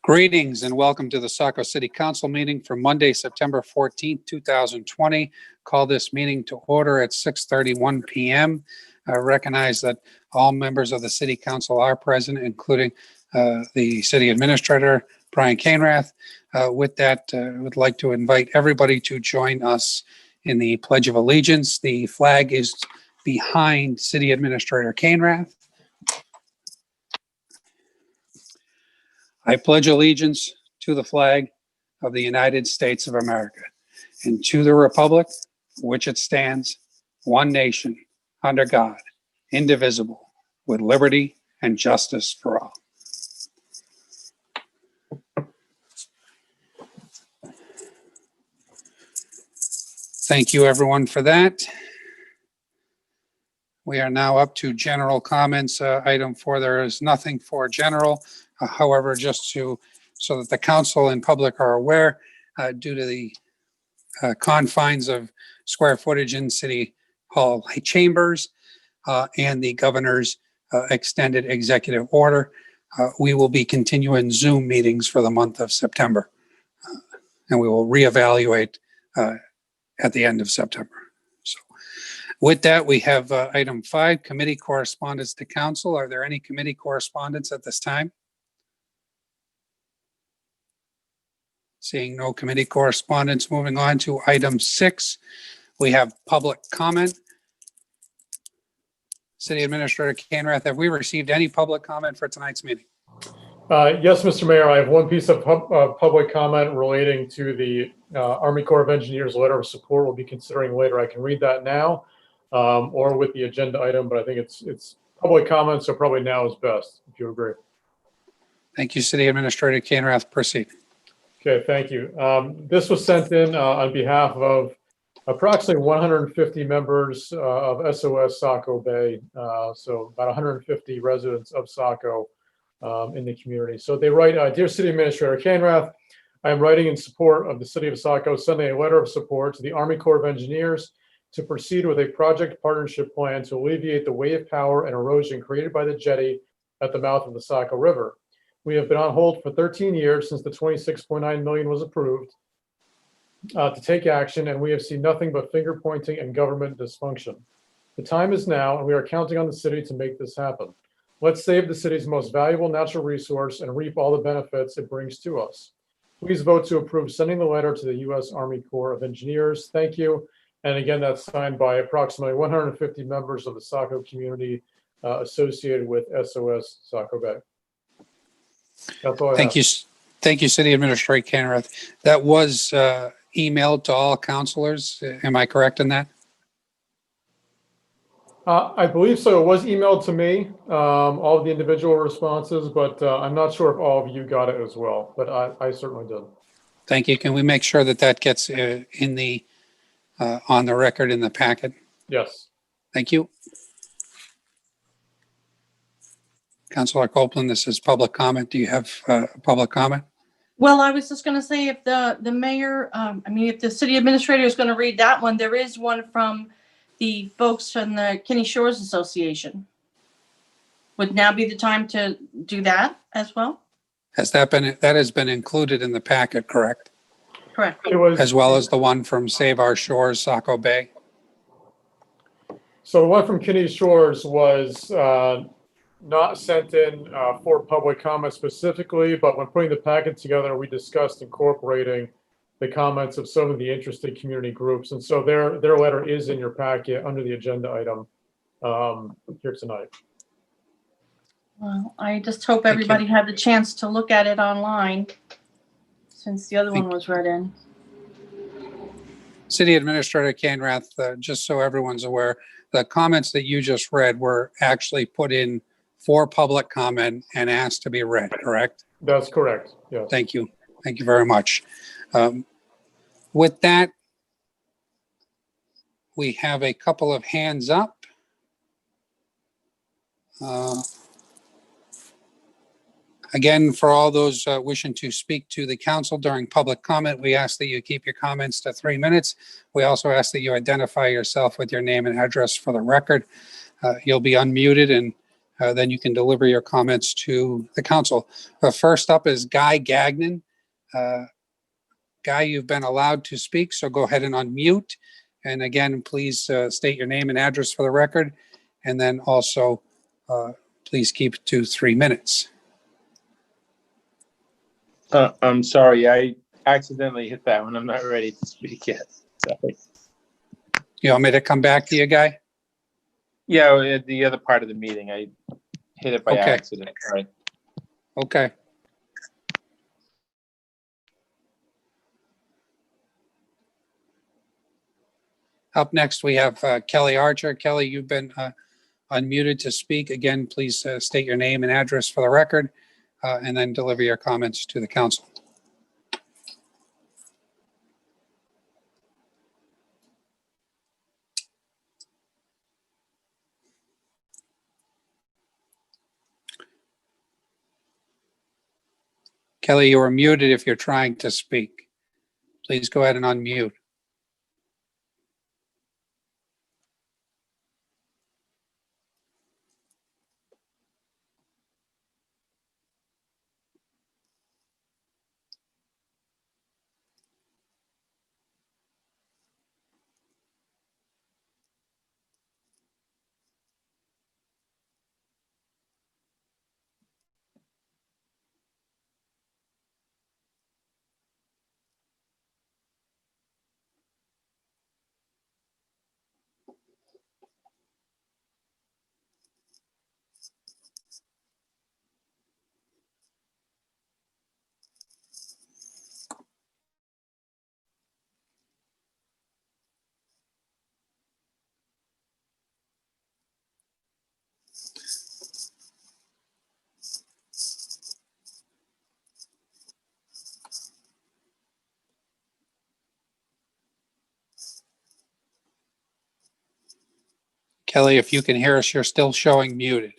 Greetings and welcome to the Saco City Council meeting for Monday, September 14th, 2020. Call this meeting to order at 6:31 p.m. I recognize that all members of the City Council are present, including the City Administrator, Brian Cainrath. With that, I would like to invite everybody to join us in the Pledge of Allegiance. The flag is behind City Administrator Cainrath. I pledge allegiance to the flag of the United States of America and to the republic for which it stands, one nation, under God, indivisible, with liberty and justice for all. Thank you, everyone, for that. We are now up to general comments. Item 4, there is nothing for general. However, just so that the council and public are aware, due to the confines of square footage in City Hall chambers and the governor's extended executive order, we will be continuing Zoom meetings for the month of September. And we will reevaluate at the end of September. So with that, we have item 5, committee correspondence to council. Are there any committee correspondence at this time? Seeing no committee correspondence, moving on to item 6, we have public comment. City Administrator Cainrath, have we received any public comment for tonight's meeting? Yes, Mr. Mayor, I have one piece of public comment relating to the Army Corps of Engineers letter of support we'll be considering later. I can read that now or with the agenda item, but I think it's public comment, so probably now is best, if you agree. Thank you, City Administrator Cainrath. Proceed. Okay, thank you. This was sent in on behalf of approximately 150 members of SOS Saco Bay, so about 150 residents of Saco in the community. So they write, Dear City Administrator Cainrath, I am writing in support of the City of Saco, sending a letter of support to the Army Corps of Engineers to proceed with a project partnership plan to alleviate the wave power and erosion created by the jetty at the mouth of the Saco River. We have been on hold for 13 years since the 26.9 million was approved to take action, and we have seen nothing but finger pointing and government dysfunction. The time is now, and we are counting on the city to make this happen. Let's save the city's most valuable natural resource and reap all the benefits it brings to us. Please vote to approve sending the letter to the U.S. Army Corps of Engineers. Thank you. And again, that's signed by approximately 150 members of the Saco community associated with SOS Saco Bay. That's all I have. Thank you, City Administrator Cainrath. That was emailed to all councilors. Am I correct in that? I believe so. It was emailed to me, all of the individual responses, but I'm not sure if all of you got it as well, but I certainly did. Thank you. Can we make sure that that gets in the on the record in the packet? Yes. Thank you. Councilor Copeland, this is public comment. Do you have public comment? Well, I was just going to say if the mayor, if the city administrator is going to read that one, there is one from the folks from the Kinney Shores Association. Would now be the time to do that as well? That has been included in the packet, correct? Correct. It was, as well as the one from Save Our Shores, Saco Bay. So the one from Kinney Shores was not sent in for public comment specifically, but when putting the packet together, we discussed incorporating the comments of some of the interested community groups. And so their letter is in your packet under the agenda item here tonight. Well, I just hope everybody had the chance to look at it online since the other one was read in. City Administrator Cainrath, just so everyone's aware, the comments that you just read were actually put in for public comment and asked to be read, correct? That's correct, yes. Thank you. Thank you very much. With that, we have a couple of hands up. Again, for all those wishing to speak to the council during public comment, we ask that you keep your comments to 3 minutes. We also ask that you identify yourself with your name and address for the record. You'll be unmuted and then you can deliver your comments to the council. First up is Guy Gagnon. Guy, you've been allowed to speak, so go ahead and unmute. And again, please state your name and address for the record. And then also, please keep it to 3 minutes. I'm sorry, I accidentally hit that one. I'm not ready to speak yet. Sorry. You want me to come back to you, Guy? Yeah, the other part of the meeting, I hit it by Okay. accident. All right. Okay. Up next, we have Kelly Archer. Kelly, you've been unmuted to speak. Again, please state your name and address for the record, and then deliver your comments to the council. Kelly, you are muted if you're trying to speak. Please go ahead and unmute. Kelly, if you can hear us, you're still showing muted.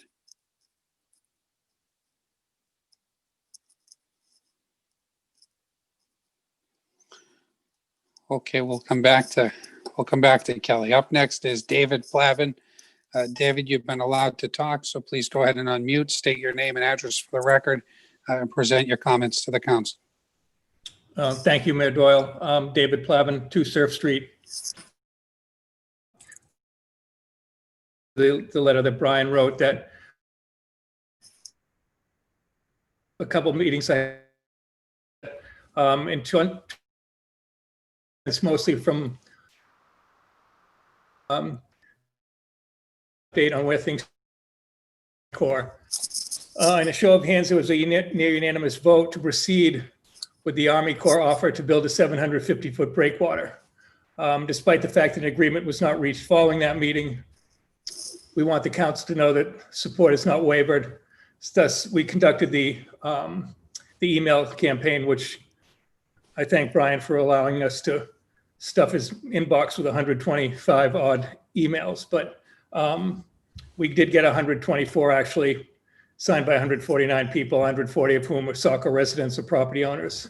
Okay, we'll come back to Kelly. Up next is David Flavin. David, you've been allowed to talk, so please go ahead and unmute, state your name and address for the record, and present your comments to the council. Thank you, Mayor Doyle. David Flavin, 2 Surf Street. The letter that Brian wrote, that a couple meetings it's mostly from update on where things core. In a show of hands, there was a near unanimous vote to proceed with the Army Corps offer to build a 750-foot breakwater. Despite the fact that an agreement was not reached following that meeting, we want the council to know that support has not wavered. Thus, we conducted the email campaign, which I thank Brian for allowing us to stuff his inbox with 125 odd emails. But we did get 124 actually signed by 149 people, 140 of whom were Saco residents or property owners.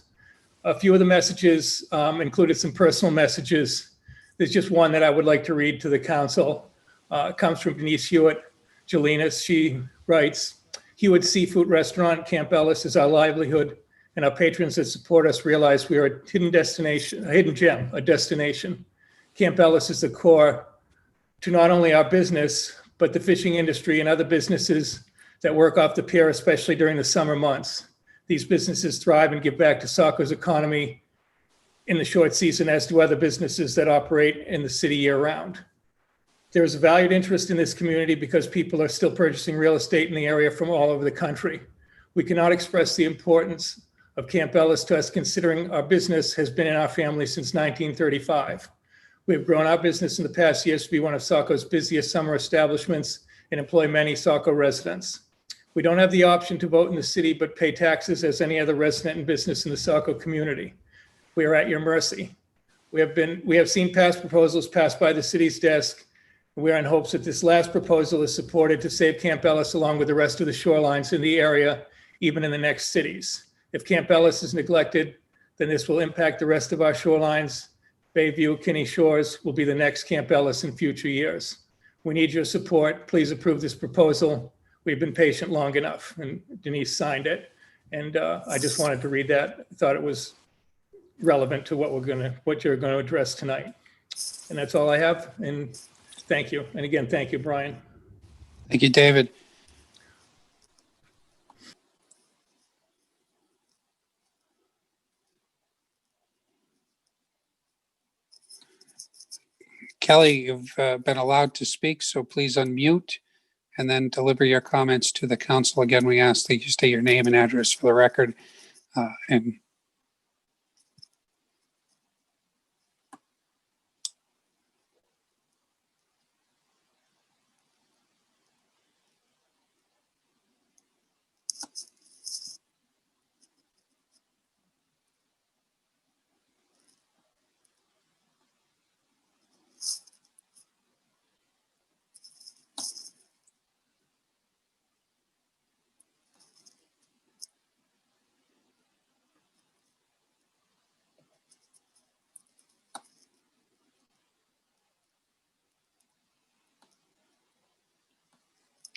A few of the messages included some personal messages. There's just one that I would like to read to the council. It comes from Denise Hewitt Jelinas. She writes, Hewitt Seafood Restaurant, Camp Ellis is our livelihood, and our patrons that support us realize we are a hidden destination, a hidden gem, a destination. Camp Ellis is the core to not only our business, but the fishing industry and other businesses that work off the pier, especially during the summer months. These businesses thrive and give back to Saco's economy in the short season, as do other businesses that operate in the city year round. There is a valued interest in this community because people are still purchasing real estate in the area from all over the country. We cannot express the importance of Camp Ellis to us, considering our business has been in our family since 1935. We have grown our business in the past years to be one of Saco's busiest summer establishments and employ many Saco residents. We don't have the option to vote in the city, but pay taxes as any other resident and business in the Saco community. We are at your mercy. We have seen past proposals passed by the city's desk. We are in hopes that this last proposal is supported to save Camp Ellis along with the rest of the shorelines in the area, even in the next cities. If Camp Ellis is neglected, then this will impact the rest of our shorelines. Bayview, Kinney Shores will be the next Camp Ellis in future years. We need your support. Please approve this proposal. we've been patient long enough, and Denise signed it. And I just wanted to read that. I thought it was relevant to what you're going to address tonight. And that's all I have. And thank you. And again, thank you, Brian. Thank you, David. Kelly, you've been allowed to speak, so please unmute and then deliver your comments to the council. Again, we ask that you state your name and address for the record. And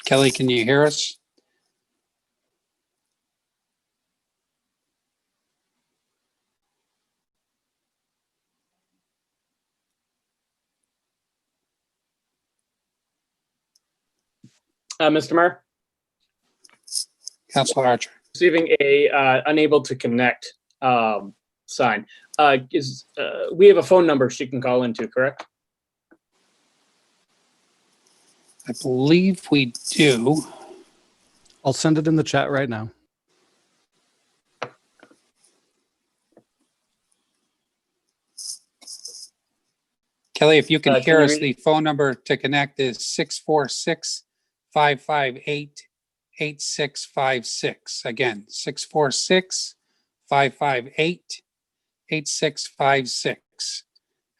Kelly, can you hear us? Mr. Mayor, Councilor Archer. receiving a unable to connect sign. We have a phone number she can call into, correct? I believe we do. I'll send it in the chat right now. Kelly, if you can Can hear you us, hear me? the phone number to connect is 646-558-8656. Again, 646-558-8656.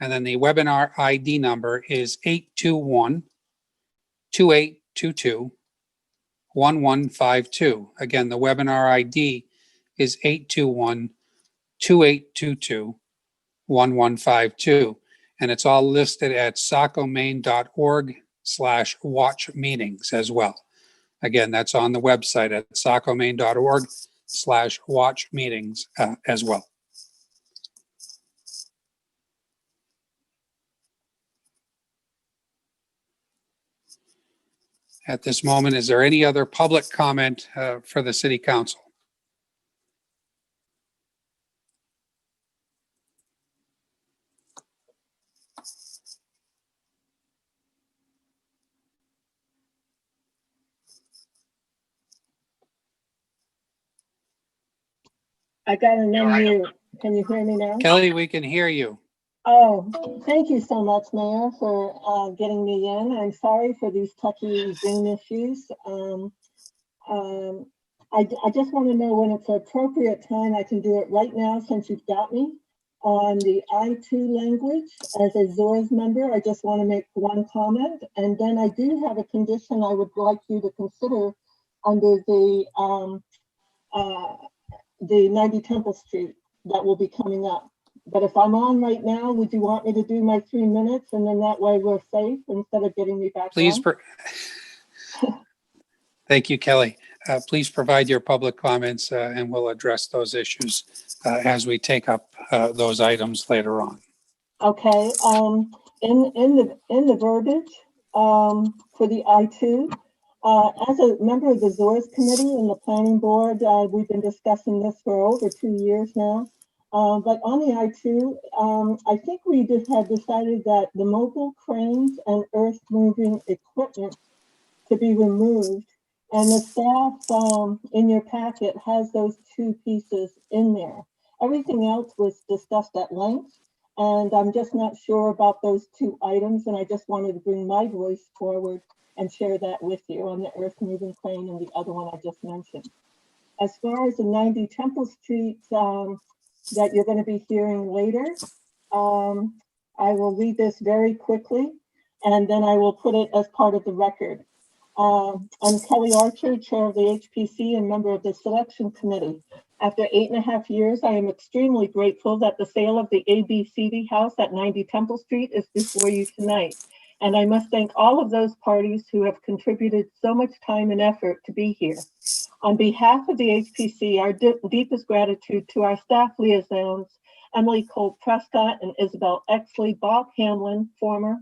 And then the webinar ID number is 821-2822-1152. Again, the webinar ID is 821-2822-1152. And it's all listed at sacomaine.org/watch meetings as well. Again, that's on the website at sacomaine.org/watch meetings as well. At this moment, is there any other public comment for the City Council? I got an unmute. Can you hear me now? Kelly, we can hear you. Oh, thank you so much, Mayor, for getting me in. I'm sorry for these touchy Zoom issues. I just want to know when it's an appropriate time. I can do it right now since you've got me on the I2 language. As a ZORS member, I just want to make one comment. And then I do have a condition I would like you to consider under the 90 Temple Street that will be coming up. But if I'm on right now, would you want me to do my 3 minutes and then that way we're safe instead of getting me back Please. on? Thank you, Kelly. Please provide your public comments and we'll address those issues as we take up those items later on. Okay, in the verbiage for the I2, as a member of the ZORS committee and the planning board, we've been discussing this for over 2 years now. But on the I2, I think we just had decided that the mobile cranes and earth moving equipment to be removed. And the staff in your packet has those two pieces in there. Everything else was discussed at length. And I'm just not sure about those two items. And I just wanted to bring my voice forward and share that with you on the earth moving crane and the other one I just mentioned. As far as the 90 Temple Street that you're going to be hearing later, I will read this very quickly and then I will put it as part of the record. I'm Kelly Archer, chair of the HPC and member of the selection committee. After 8.5 years, I am extremely grateful that the sale of the ABCD house at 90 Temple Street is before you tonight. And I must thank all of those parties who have contributed so much time and effort to be here. On behalf of the HPC, our deepest gratitude to our staff liaisons, Emily Cole Prescott and Isabel Exley, Bob Hamlin, former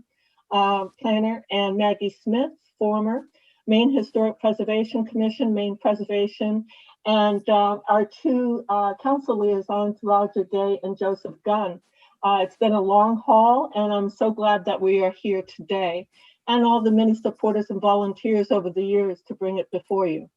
planner, and Maggie Smith, former Maine Historic Preservation Commission, Maine Preservation, and our two council liaisons, Roger Day and Joseph Gunn. It's been a long haul, and I'm so glad that we are here today, and all the many supporters and volunteers over the years to bring it before you.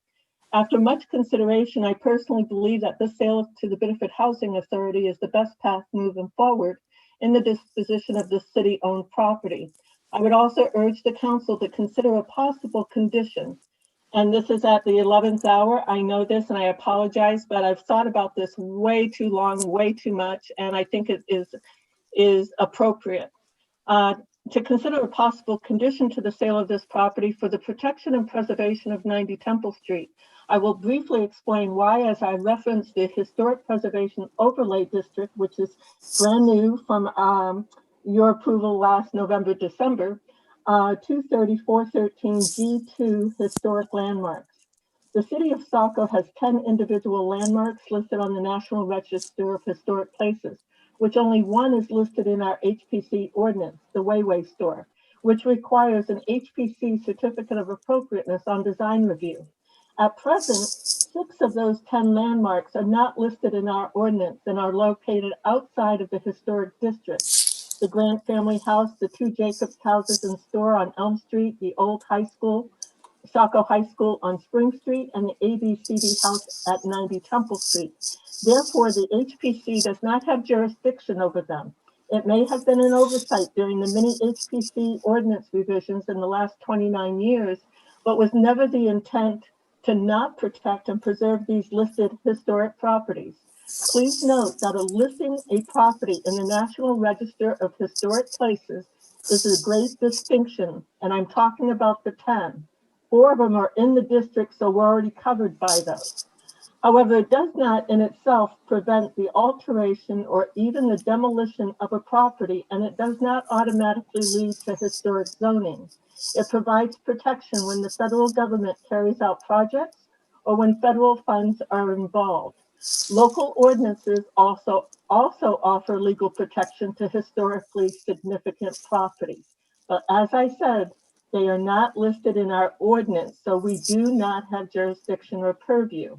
After much consideration, I personally believe that this sale to the Biddeford Housing Authority is the best path moving forward in the disposition of this city-owned property. I would also urge the council to consider a possible condition. And this is at the 11th hour. I know this and I apologize, but I've thought about this way too long, way too much, and I think it is appropriate. To consider a possible condition to the sale of this property for the protection and preservation of 90 Temple Street. I will briefly explain why as I reference the Historic Preservation Overlay District, which is brand new from your approval last November, December, 23413 G2 historic landmarks. The city of Saco has 10 individual landmarks listed on the National Register of Historic Places, which only one is listed in our HPC ordinance, the Wayway Store, which requires an HPC certificate of appropriateness on design review. At present, 6 of those 10 landmarks are not listed in our ordinance and are located outside of the historic district. The Grant Family House, the 2 Jacobs Houses and Store on Elm Street, the old high school, Saco High School on Spring Street, and the ABCD House at 90 Temple Street. Therefore, the HPC does not have jurisdiction over them. It may have been an oversight during the many HPC ordinance revisions in the last 29 years, but was never the intent to not protect and preserve these listed historic properties. Please note that listing a property in the National Register of Historic Places is a great distinction, and I'm talking about the 10. 4 of them are in the district, so we're already covered by those. However, it does not in itself prevent the alteration or even the demolition of a property, and it does not automatically lead to historic zoning. It provides protection when the federal government carries out projects or when federal funds are involved. Local ordinances also offer legal protection to historically significant properties. But as I said, they are not listed in our ordinance, so we do not have jurisdiction or purview.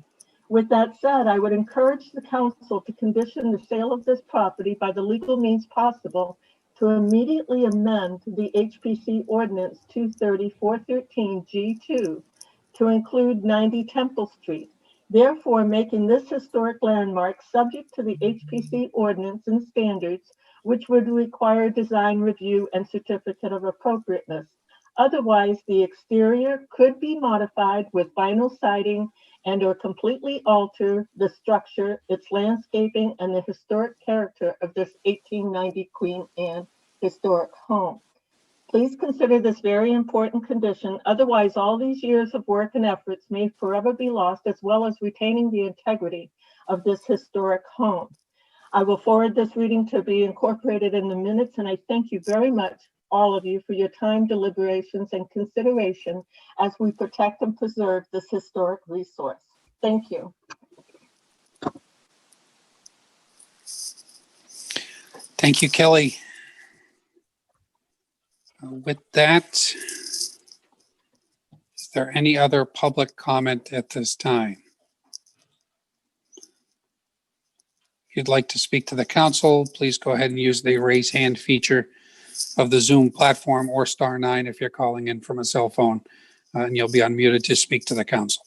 With that said, I would encourage the council to condition the sale of this property by the legal means possible to immediately amend the HPC ordinance 23413 G2 to include 90 Temple Street, therefore making this historic landmark subject to the HPC ordinance and standards, which would require design review and certificate of appropriateness. Otherwise, the exterior could be modified with vinyl siding and or completely alter the structure, its landscaping, and the historic character of this 1890 Queen Anne historic home. Please consider this very important condition, otherwise all these years of work and efforts may forever be lost, as well as retaining the integrity of this historic home. I will forward this reading to be incorporated in the minutes, and I thank you very much, all of you, for your time, deliberations, and consideration as we protect and preserve this historic resource. Thank you. Thank you, Kelly. With that, is there any other public comment at this time? If you'd like to speak to the council, please go ahead and use the raise hand feature of the Zoom platform, or *9 if you're calling in from a cell phone, and you'll be unmuted to speak to the council.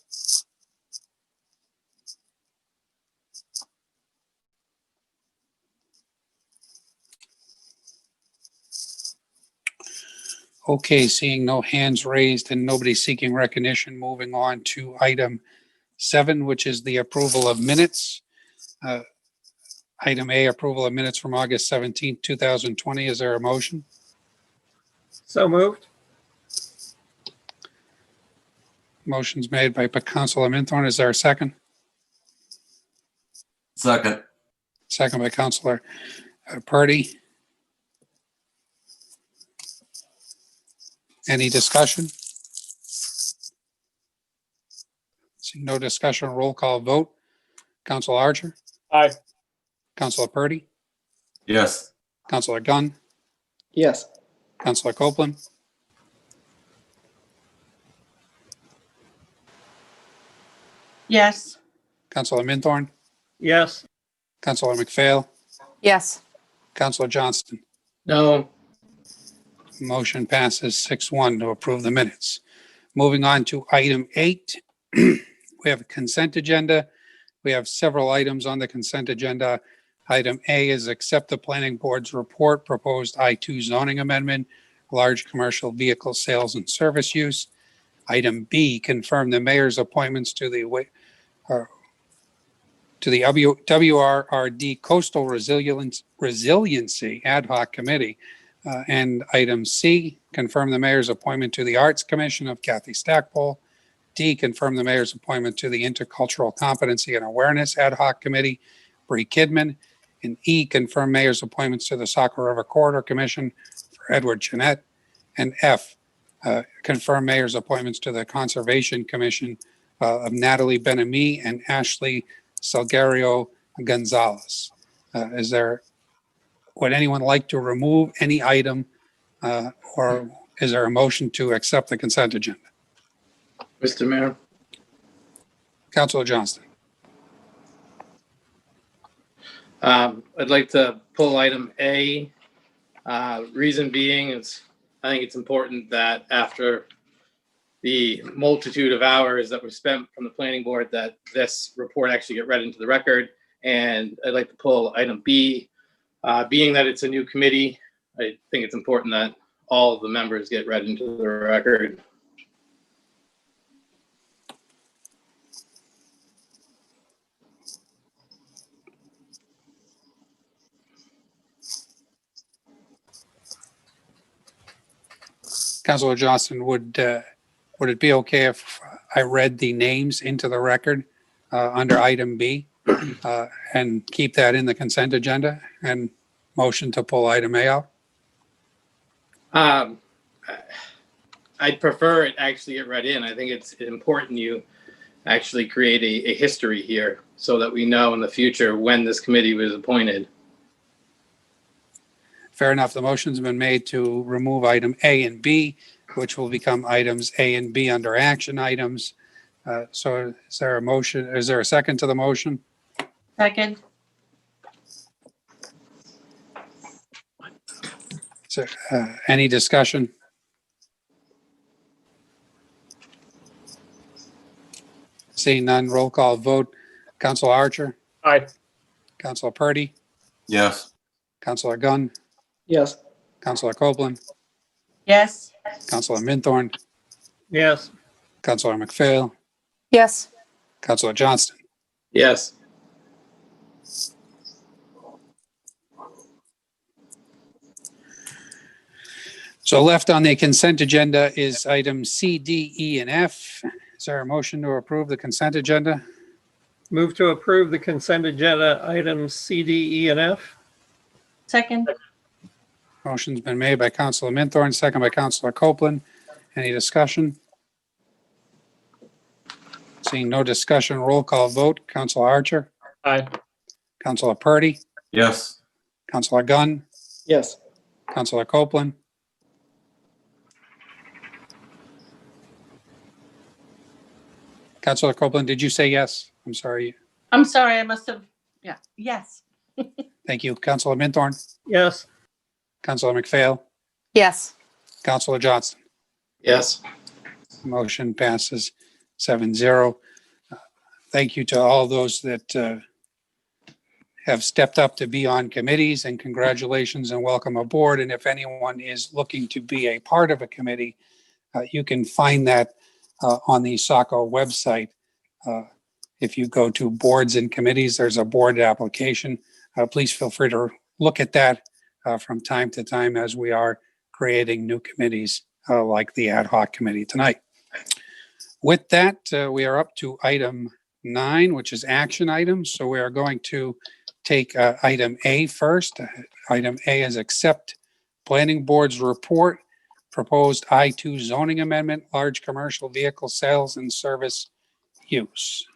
Okay, seeing no hands raised and nobody seeking recognition, moving on to item 7, which is the approval of minutes. Item A, approval of minutes from August 17th, 2020. Is there a motion? So moved. Motion's made by Councilor Minthorn. Is there a second? Second. Second by Councilor Purdy. Any discussion? Seeing no discussion, roll call vote. Council Archer, Aye. Councilor Purdy, Yes. Councilor Gunn, Yes. Councilor Copeland, Yes. Councilor Minthorn, Yes. Councilor McPhail, Yes. Councilor Johnston. No. Motion passes 6-1 to approve the minutes. Moving on to item 8, we have a consent agenda. We have several items on the consent agenda. Item A is accept the planning board's report, proposed I-2 zoning amendment, large commercial vehicle sales and service use. Item B, confirm the mayor's appointments to the WRRD Coastal Resiliency Ad Hoc Committee. And item C, confirm the mayor's appointment to the Arts Commission of Cathy Stackpole. D, confirm the mayor's appointment to the Intercultural Competency and Awareness Ad Hoc Committee, Bree Kidman. And E, confirm mayor's appointments to the Saco River Corridor Commission for Eduard, Chenette. And F, confirm mayor's appointments to the Conservation Commission of Natalie Ben-Ami and Ashley Salguero-Gonzalez. Would anyone like to remove any item, or is there a motion to accept the consent agenda? Mr. Mayor, Councilor Johnston. I'd like to pull item A. Reason being is I think it's important that after the multitude of hours that were spent from the planning board, that this report actually get read into the record. And I'd like to pull item B. Being that it's a new committee, I think it's important that all of the members get read into the record. Councilor Johnston, would it be okay if I read the names into the record under item B and keep that in the consent agenda and motion to pull item A out? I'd prefer it actually get read in. I think it's important you actually create a history here so that we know in the future when this committee was appointed. Fair enough. The motion's been made to remove item A and B, which will become items A and B under action items. So is there a motion? Is there a second to the motion? Second. So, any discussion? Seeing none, roll call vote. Councilor Archer, Aye. Councilor Purdy, Yes. Councilor Gunn, Yes. Councilor Copeland, Yes. Councilor Minthorn, Yes. Councilor McPhail, Yes. Councilor Johnston. Yes. So left on the consent agenda is item C, D, E, and F. Is there a motion to approve the consent agenda? Move to approve the consent agenda items C, D, E, and F. Second. Motion's been made by Councilor Minthorn, second by Councilor Copeland. Any discussion? Seeing no discussion, roll call vote. Councilor Archer, Aye. Councilor Purdy, Yes. Councilor Gunn, Yes. Councilor Copeland, Councilor Copeland, did you say yes? I'm sorry. I'm sorry, I must have, yeah, yes. Thank you. Councilor Minthorn, Yes. Councilor McPhail, Yes. Councilor Johnston. Yes. Motion passes 7-0. Thank you to all those that have stepped up to be on committees, and congratulations and welcome aboard. And if anyone is looking to be a part of a committee, you can find that on the Saco website. If you go to boards and committees, there's a board application. Please feel free to look at that from time to time as we are creating new committees like the ad hoc committee tonight. With that, we are up to item 9, which is action items. So we are going to take item A first. Item A is accept planning board's report, proposed I-2 zoning amendment, large commercial vehicle sales and service use.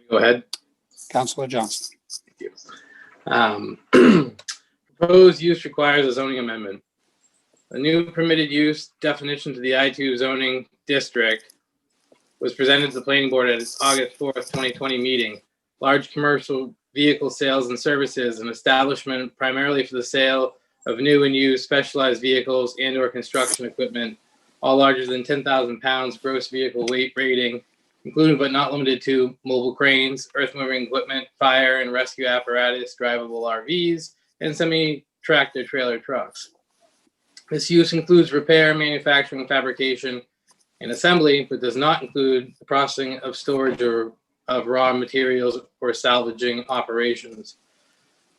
Go ahead. Councilor Johnston. Proposed use requires a zoning amendment. A new permitted use definition to the I-2 zoning district was presented to the planning board at its August 4th, 2020 meeting. Large commercial vehicle sales and services, an establishment primarily for the sale of new and used specialized vehicles and or construction equipment, all larger than 10,000 pounds gross vehicle weight rating, including but not limited to mobile cranes, earth-moving equipment, fire and rescue apparatus, drivable RVs, and semi-tractor trailer trucks. This use includes repair, manufacturing, fabrication, and assembly, but does not include the processing of storage or of raw materials or salvaging operations.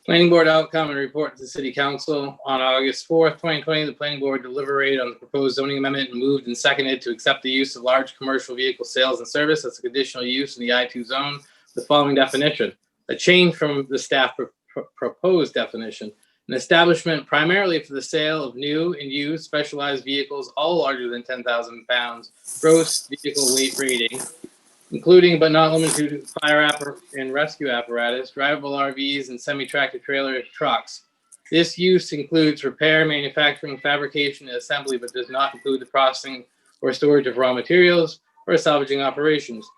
Planning board outcome and report to the City Council. On August 4th, 2020, the Planning Board deliberated on the proposed zoning amendment and moved and seconded to accept the use of large commercial vehicle sales and service as a conditional use in the I-2 zone. The following definition, a change from the staff proposed definition, an establishment primarily for the sale of new and used specialized vehicles, all larger than 10,000 pounds, gross vehicle weight rating, including but not limited to fire and rescue apparatus, drivable RVs, and semi-tractor trailer trucks. This use includes repair, manufacturing, fabrication, and assembly, but does not include the processing or storage of raw materials or salvaging operations.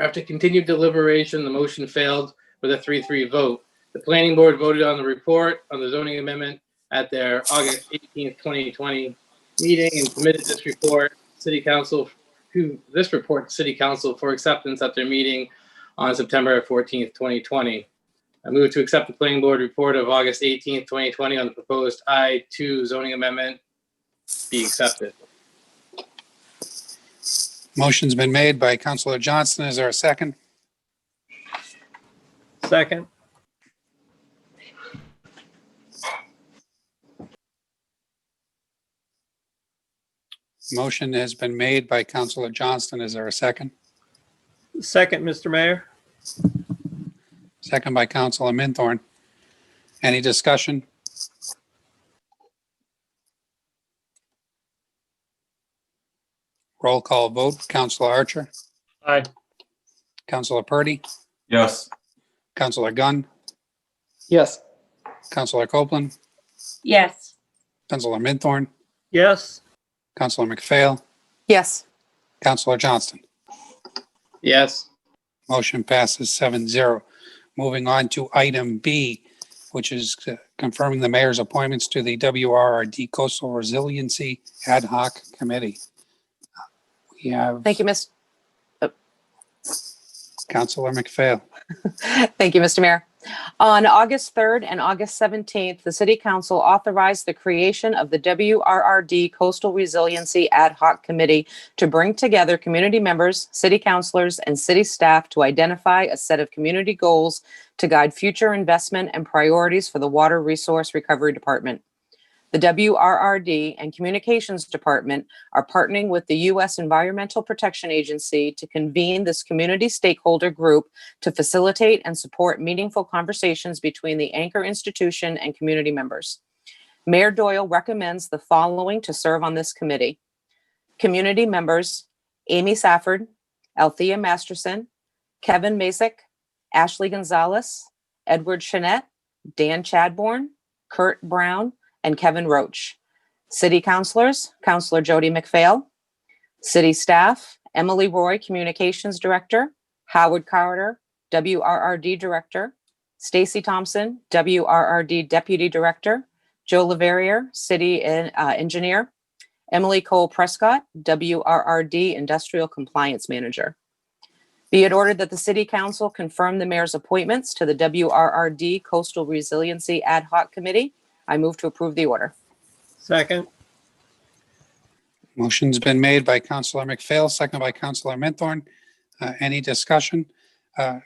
After continued deliberation, the motion failed with a 3-3 vote. The planning board voted on the report on the zoning amendment at their August 18th, 2020 meeting and submitted this report to City Council for acceptance at their meeting on September 14th, 2020. I move to accept the planning board report of August 18th, 2020 on the proposed I-2 zoning amendment be accepted. Motion's been made by Councilor Johnston. Is there a second? Second. Motion has been made by Councilor Johnston. Is there a second? Second, Mr. Mayor. Second by Councilor Minthorn. Any discussion? Roll call vote. Councilor Archer. Aye. Councilor Purdy. Yes. Councilor Gunn. Yes. Councilor Copeland. Yes. Councilor Minthorn. Yes. Councilor McPhail. Yes. Councilor Johnston. Yes. Motion passes 7-0. Moving on to item B, which is confirming the mayor's appointments to the WRRD Coastal Resiliency Ad Hoc Committee. We have Thank you, Ms. Councilor McPhail. Thank you, Mr. Mayor. On August 3rd and August 17th, the City Council authorized the creation of the WRRD Coastal Resiliency Ad Hoc Committee to bring together community members, city councilors, and city staff to identify a set of community goals to guide future investment and priorities for the Water Resource Recovery Department. The WRRD and Communications Department are partnering with the U.S. Environmental Protection Agency to convene this community stakeholder group to facilitate and support meaningful conversations between the anchor institution and community members. Mayor Doyle recommends the following to serve on this committee. Community members, Amy Safford, Althea Masterson, Kevin Masick, Ashley Gonzalez, Edward Chenette, Dan Chadbourne, Kurt Brown, and Kevin Roach. City councilors, Councilor Jody McPhail. City staff, Emily Roy, Communications Director, Howard Carter, WRRD Director, Stacy Thompson, WRRD Deputy Director, Joe Leverrier, City Engineer, Emily Cole Prescott, WRRD Industrial Compliance Manager. Be it ordered that the City Council confirm the mayor's appointments to the WRRD Coastal Resiliency Ad Hoc Committee. I move to approve the order. Second. Motion's been made by Councilor McPhail, second by Councilor Minthorn. Any discussion?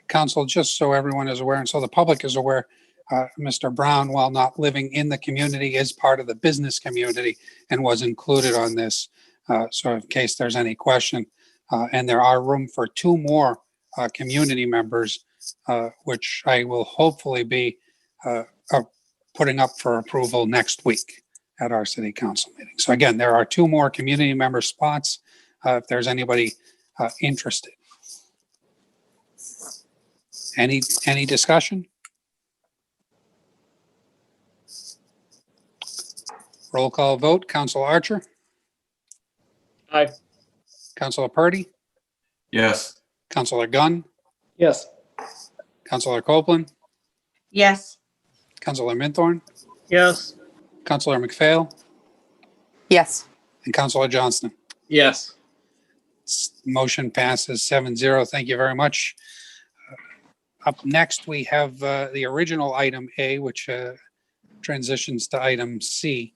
Council, just so everyone is aware and so the public is aware, Mr. Brown, while not living in the community, is part of the business community and was included on this. So in case there's any question, and there are room for 2 more community members, which I will hopefully be putting up for approval next week at our city council meeting. So again, there are 2 more community member spots if there's anybody interested. Any discussion? Roll call vote. Council Archer? Aye. Councilor Purdy? Yes. Councilor Gunn? Yes. Councilor Copeland? Yes. Councilor Minthorn? yes, Councilor McPhail? Yes. And Councilor Johnston? Yes. Motion passes 7-0. Thank you very much. Up next, we have the original item A, which transitions to item C.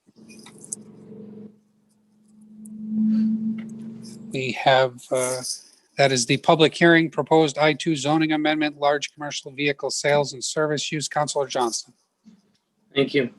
We have, that is the public hearing, proposed I-2 zoning amendment, large commercial vehicle sales and service use. Councilor Johnston. Thank you.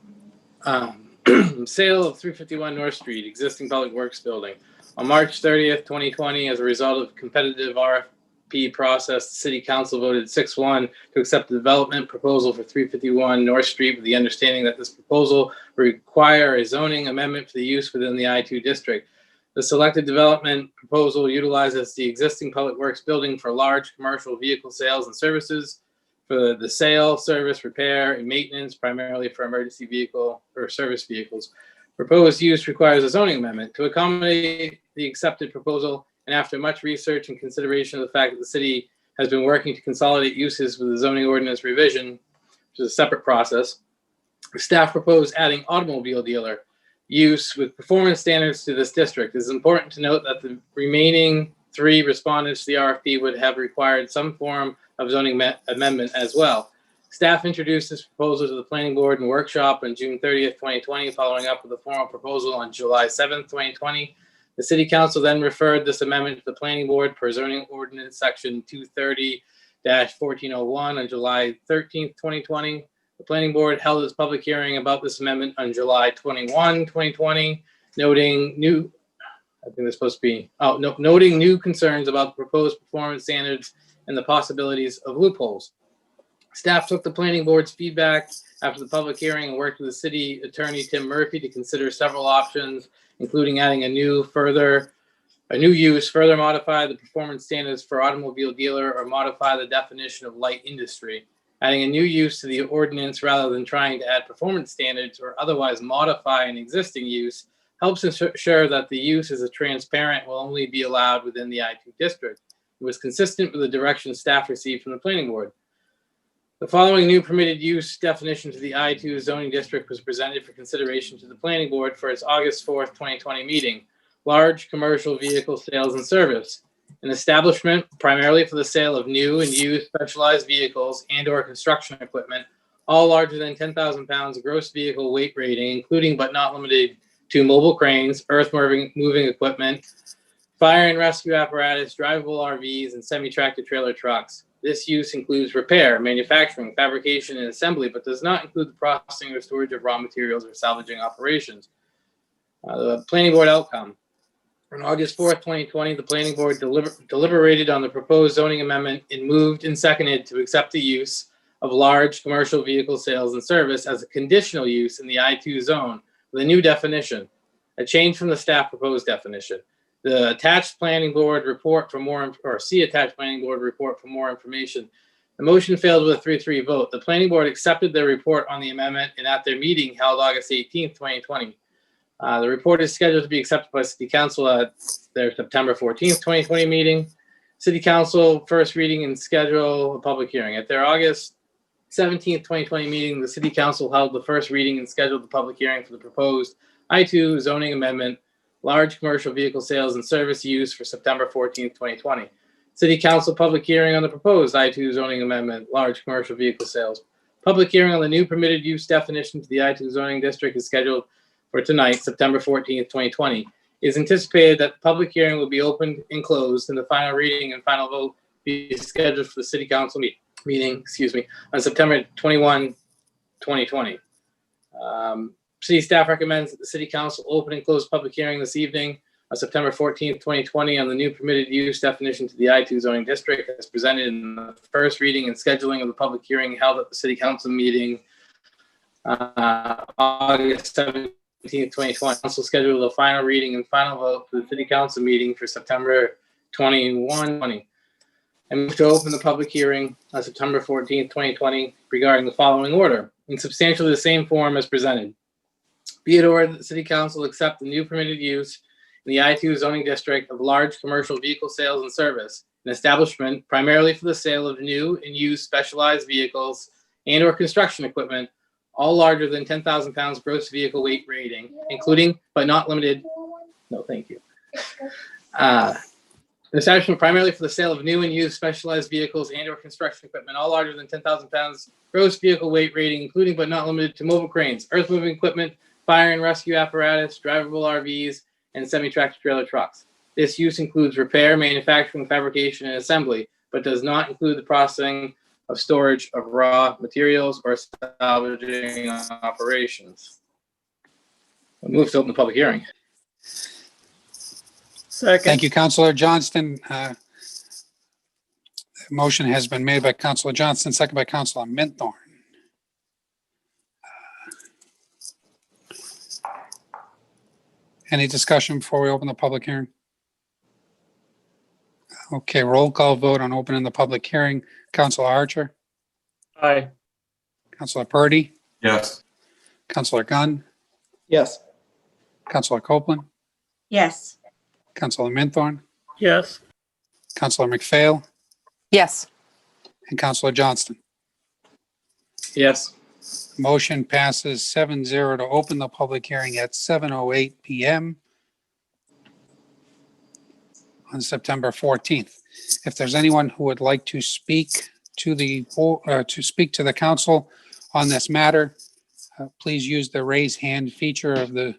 Sale of 351 North Street, existing public works building. On March 30th, 2020, as a result of competitive RFP process, the City Council voted 6-1 to accept the development proposal for 351 North Street with the understanding that this proposal would require a zoning amendment for the use within the I-2 district. The selected development proposal utilizes the existing public works building for large commercial vehicle sales and services for the sale, service, repair, and maintenance, primarily for emergency vehicle or service vehicles. Proposed use requires a zoning amendment to accommodate the accepted proposal, and after much research and consideration of the fact that the city has been working to consolidate uses with the zoning ordinance revision, which is a separate process, staff proposed adding automobile dealer use with performance standards to this district. It is important to note that the remaining 3 respondents to the RFP would have required some form of zoning amendment as well. Staff introduced this proposal to the planning board and workshop on June 30th, 2020, following up with a formal proposal on July 7th, 2020. The city council then referred this amendment to the planning board per zoning ordinance section 230-1401 on July 13th, 2020. The planning board held its public hearing about this amendment on July 21, 2020, noting new concerns about the proposed performance standards and the possibilities of loopholes. Staff took the planning board's feedback after the public hearing and worked with the city attorney, Tim Murphy, to consider several options, including adding a new use, further modify the performance standards for automobile dealer, or modify the definition of light industry. Adding a new use to the ordinance rather than trying to add performance standards or otherwise modify an existing use helps ensure that the use is transparent, will only be allowed within the I-2 district. It was consistent with the direction staff received from the planning board. The following new permitted use definition to the I-2 zoning district was presented for consideration to the planning board for its August 4th, 2020 meeting. Large commercial vehicle sales and service. An establishment primarily for the sale of new and used specialized vehicles and or construction equipment, all larger than 10,000 pounds of gross vehicle weight rating, including but not limited to mobile cranes, earth moving equipment, fire and rescue apparatus, drivable RVs, and semi-tractor trailer trucks. This use includes repair, manufacturing, fabrication, and assembly, but does not include the processing or storage of raw materials or salvaging operations. The planning board outcome. On August 4th, 2020, the planning board deliberated on the proposed zoning amendment and moved and seconded to accept the use of large commercial vehicle sales and service as a conditional use in the I-2 zone with a new definition, a change from the staff proposed definition. The attached planning board report for more, or see attached planning board report for more information. The motion failed with a 3-3 vote. The planning board accepted their report on the amendment and at their meeting held August 18th, 2020. The report is scheduled to be accepted by City Council at their September 14th, 2020 meeting. City Council first reading and schedule a public hearing. At their August 17th, 2020 meeting, the City Council held the first reading and scheduled the public hearing for the proposed I-2 zoning amendment, large commercial vehicle sales and service use for September 14th, 2020. City Council public hearing on the proposed I-2 zoning amendment, large commercial vehicle sales. Public hearing on the new permitted use definition to the I-2 zoning district is scheduled for tonight, September 14th, 2020. It is anticipated that the public hearing will be opened and closed and the final reading and final vote be scheduled for the City Council meeting, on September 21, 2020. City staff recommends that the City Council open and close public hearing this evening on September 14th, 2020 on the new permitted use definition to the I-2 zoning district as presented in the first reading and scheduling of the public hearing held at the City Council meeting August 17th, 2020. Council scheduled a final reading and final vote for the City Council meeting for September 2020. And move to open the public hearing on September 14th, 2020 regarding the following order in substantially the same form as presented. Be it ordered that the City Council accept the new permitted use in the I-2 zoning district of large commercial vehicle sales and service, an establishment primarily for the sale of new and used specialized vehicles and or construction equipment, all larger than 10,000 pounds gross vehicle weight rating, including but not limited, no thank you. An establishment primarily for the sale of new and used specialized vehicles and or construction equipment, all larger than 10,000 pounds gross vehicle weight rating, including but not limited to mobile cranes, earth moving equipment, fire and rescue apparatus, drivable RVs, and semi-tractor trailer trucks. This use includes repair, manufacturing, fabrication, and assembly, but does not include the processing of storage of raw materials or salvaging operations. We'll move to open the public hearing. Second. Thank you, Councilor Johnston. Motion has been made by Councilor Johnston, second by Councilor Minthorn. Any discussion before we open the public hearing? Okay, roll call vote on opening the public hearing. Councilor Archer, Aye. Councilor Purdy, Yes. Councilor Gunn, Yes. Councilor Copeland, Yes. Councilor Minthorn, Yes. Councilor McPhail, Yes. and Councilor Johnston. Yes. Motion passes 7-0 to open the public hearing at 7:08 p.m. on September 14th. If there's anyone who would like to speak to the council on this matter, please use the raise hand feature of the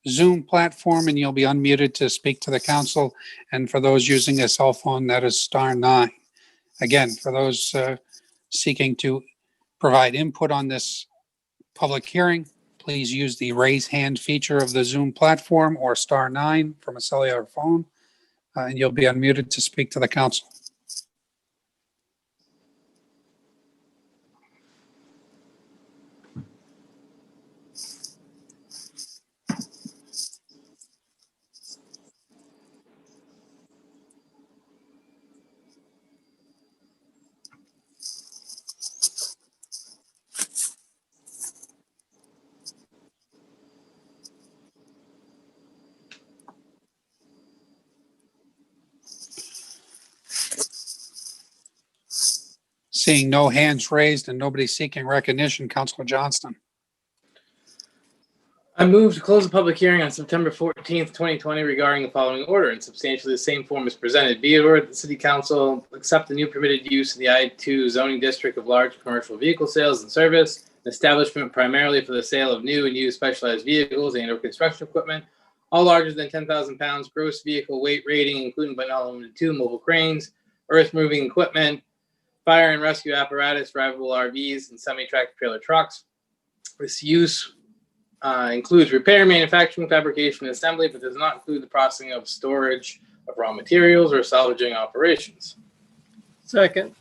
Zoom platform and you'll be unmuted to speak to the council. And for those using a cell phone, that is *9. Again, for those seeking to provide input on this public hearing, please use the raise hand feature of the Zoom platform or *9 from a cellular phone, and you'll be unmuted to speak to the council. Seeing no hands raised and nobody seeking recognition, Councilor Johnston. I move to close the public hearing on September 14th, 2020 regarding the following order in substantially the same form as presented. Be it ordered that the City Council accept the new permitted use in the I-2 zoning district of large commercial vehicle sales and service, an establishment primarily for the sale of new and used specialized vehicles and or construction equipment, all larger than 10,000 pounds gross vehicle weight rating, including but not limited to mobile cranes, earth moving equipment, fire and rescue apparatus, drivable RVs, and semi-tractor trailer trucks. This use includes repair, manufacturing, fabrication, and assembly, but does not include the processing of storage of raw materials or salvaging operations. Second.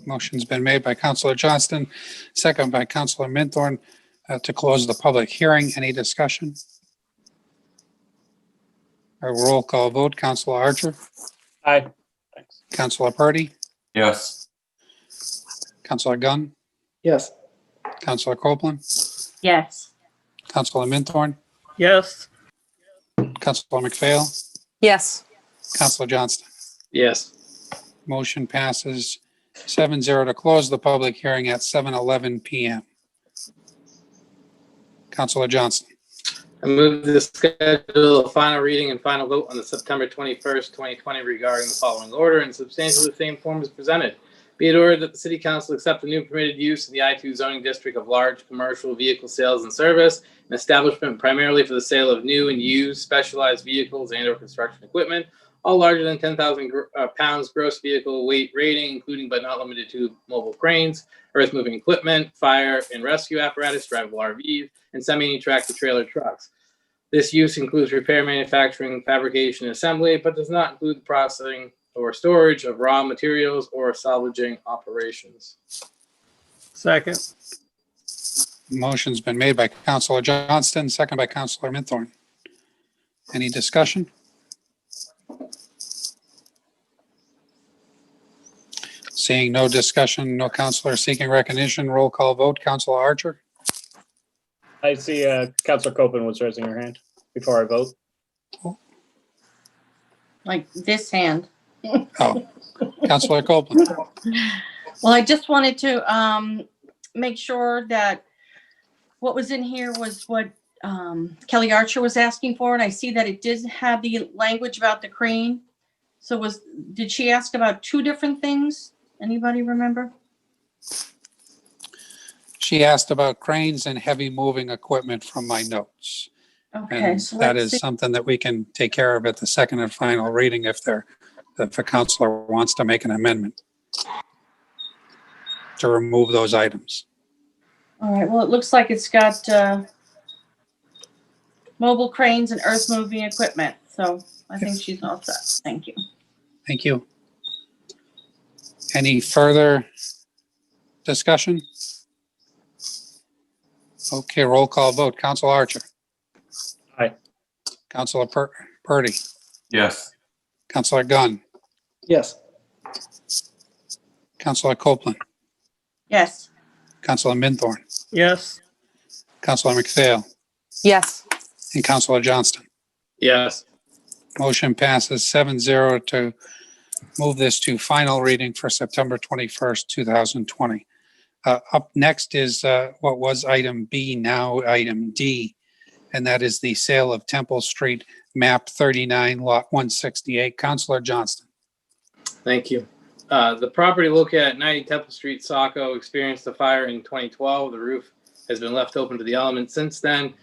Motion's been made by Councilor Johnston, second by Councilor Minthorn to close the public hearing. Any discussion? A roll call vote. Councilor Archer, Aye. Thanks. Councilor Purdy, Yes. Councilor Gunn, Yes. Councilor Copeland, Yes. Councilor Minthorn, Yes. Councilor McPhail, Yes. Councilor Johnston. Yes. Motion passes 7-0 to close the public hearing at 7:11 p.m. Councilor Johnston. I move to schedule a final reading and final vote on the September 21st, 2020 regarding the following order in substantially the same form as presented. Be it ordered that the City Council accept the new permitted use in the I-2 zoning district of large commercial vehicle sales and service, an establishment primarily for the sale of new and used specialized vehicles and or construction equipment, all larger than 10,000 pounds gross vehicle weight rating, including but not limited to mobile cranes, earth-moving equipment, fire and rescue apparatus, drivable RVs, and semi-tractor trailer trucks. This use includes repair, manufacturing, fabrication, and assembly, but does not include the processing or storage of raw materials or salvaging operations. Second. Motion's been made by Counselor Johnston, second by Counselor Minthorn. Any discussion? Seeing no discussion, no counselor seeking recognition, roll call vote. Counselor Archer? I see Councilor Copeland was raising her hand before I vote. Like this hand. Oh, Counselor Copeland. Well, I just wanted to make sure that what was in here was what Kelly Archer was asking for, and I see that it did have the language about the crane. So did she ask about two different things? Anybody remember? She asked about cranes and heavy moving equipment from my notes. Okay, And so that let's is see. something that we can take care of at the second and final reading if a counselor wants to make an amendment to remove those items. All right, well, it looks like it's got mobile cranes and earth moving equipment. So I think she's all set. Thank you. Thank you. Any further discussion? Okay, roll call vote. Counselor Archer? Aye. Counselor Purdy? Yes. Counselor Gunn? Yes. Counselor Copeland? Yes. Counselor Minthorn? Yes. Counselor McPhail? Yes. And Counselor Johnston? Yes. Motion passes 7-0 to move this to final reading for September 21st, 2020. Up next is what was item B, now item D, and that is the sale of Temple Street, map 39, lot 168. Counselor Johnston. Thank you. The property located at 90 Temple Street, Saco, experienced a fire in 2012. The roof has been left open to the elements since then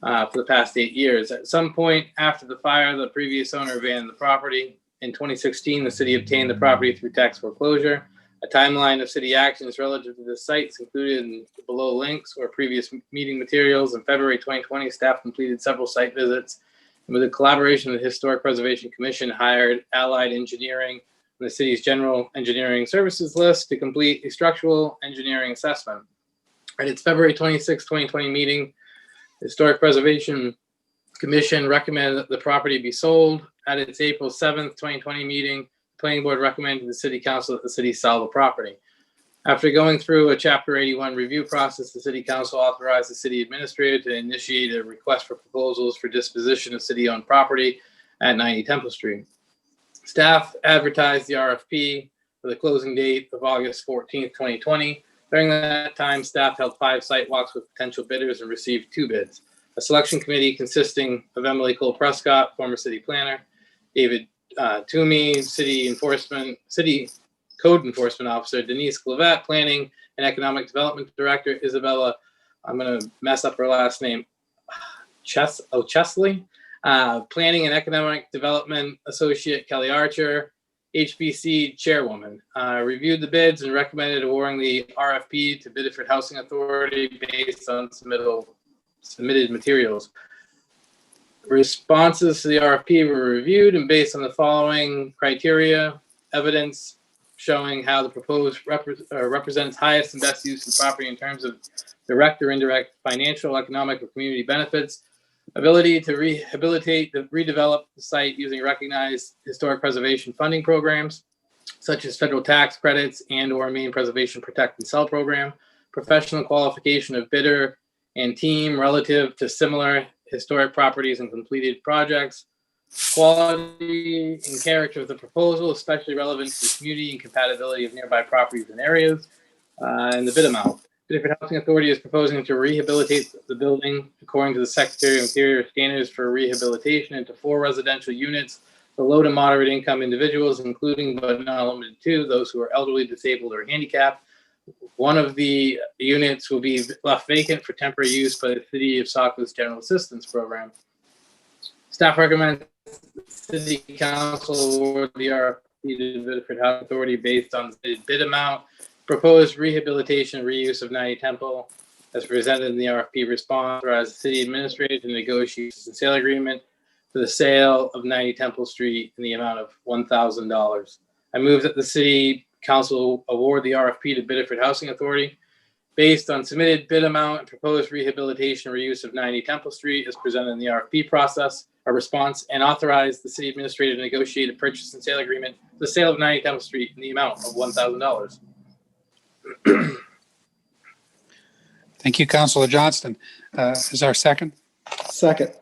for the past 8 years. At some point after the fire, the previous owner abandoned the property. In 2016, the city obtained the property through tax foreclosure. A timeline of city actions relative to the sites included in the below links or previous meeting materials. In February 2020, staff completed several site visits, and with the collaboration of the Historic Preservation Commission, hired Allied Engineering on the city's general engineering services list to complete a structural engineering assessment. At its February 26, 2020 meeting, the Historic Preservation Commission recommended that the property be sold. At its April 7th, 2020 meeting, the planning board recommended to the city council that the city sell the property. After going through a Chapter 81 review process, the city council authorized the city administrator to initiate a request for proposals for disposition of city-owned property at 90 Temple Street. Staff advertised the RFP for the closing date of August 14th, 2020. During that time, staff held 5 site walks with potential bidders and received 2 bids. A selection committee consisting of Emily Cole Prescott, former city planner, David Toomey, city code enforcement officer, Denise Clavette, planning and economic development director, Isabella, I'm going to mess up her last name, Chesley, planning and economic development associate, Kelly Archer, HBC chairwoman, reviewed the bids and recommended awarding the RFP to Biddeford Housing Authority based on submitted materials. Responses to the RFP were reviewed and based on the following criteria: evidence showing how the proposed represents highest and best use of the property in terms of direct or indirect financial, economic, or community benefits; ability to redevelop the site using recognized historic preservation funding programs, such as federal tax credits and/or Maine Preservation Protect and Sell program; professional qualification of bidder and team relative to similar historic properties and completed projects; quality and character of the proposal, especially relevant to the community and compatibility of nearby properties and areas; and the bid amount. Biddeford Housing Authority is proposing to rehabilitate the building according to the Secretary of Interior standards for rehabilitation into 4 residential units for low to moderate income individuals, including but not limited to those who are elderly, disabled, or handicapped. One of the units will be left vacant for temporary use by the City of Saco's General Assistance Program. Staff recommends City Council award the RFP to Biddeford Housing Authority based on the bid amount, proposed rehabilitation reuse of 90 Temple as presented in the RFP response, or as the city administrator to negotiate a sale agreement for the sale of 90 Temple Street in the amount of $1,000. I move that the City Council award the RFP to Biddeford Housing Authority based on submitted bid amount and proposed rehabilitation reuse of 90 Temple Street as presented in the RFP process, a response, and authorize the city administrator to negotiate a purchase and sale agreement for the sale of 90 Temple Street in the amount of $1,000. Thank you, Councilor Johnston. Is there a second? Second.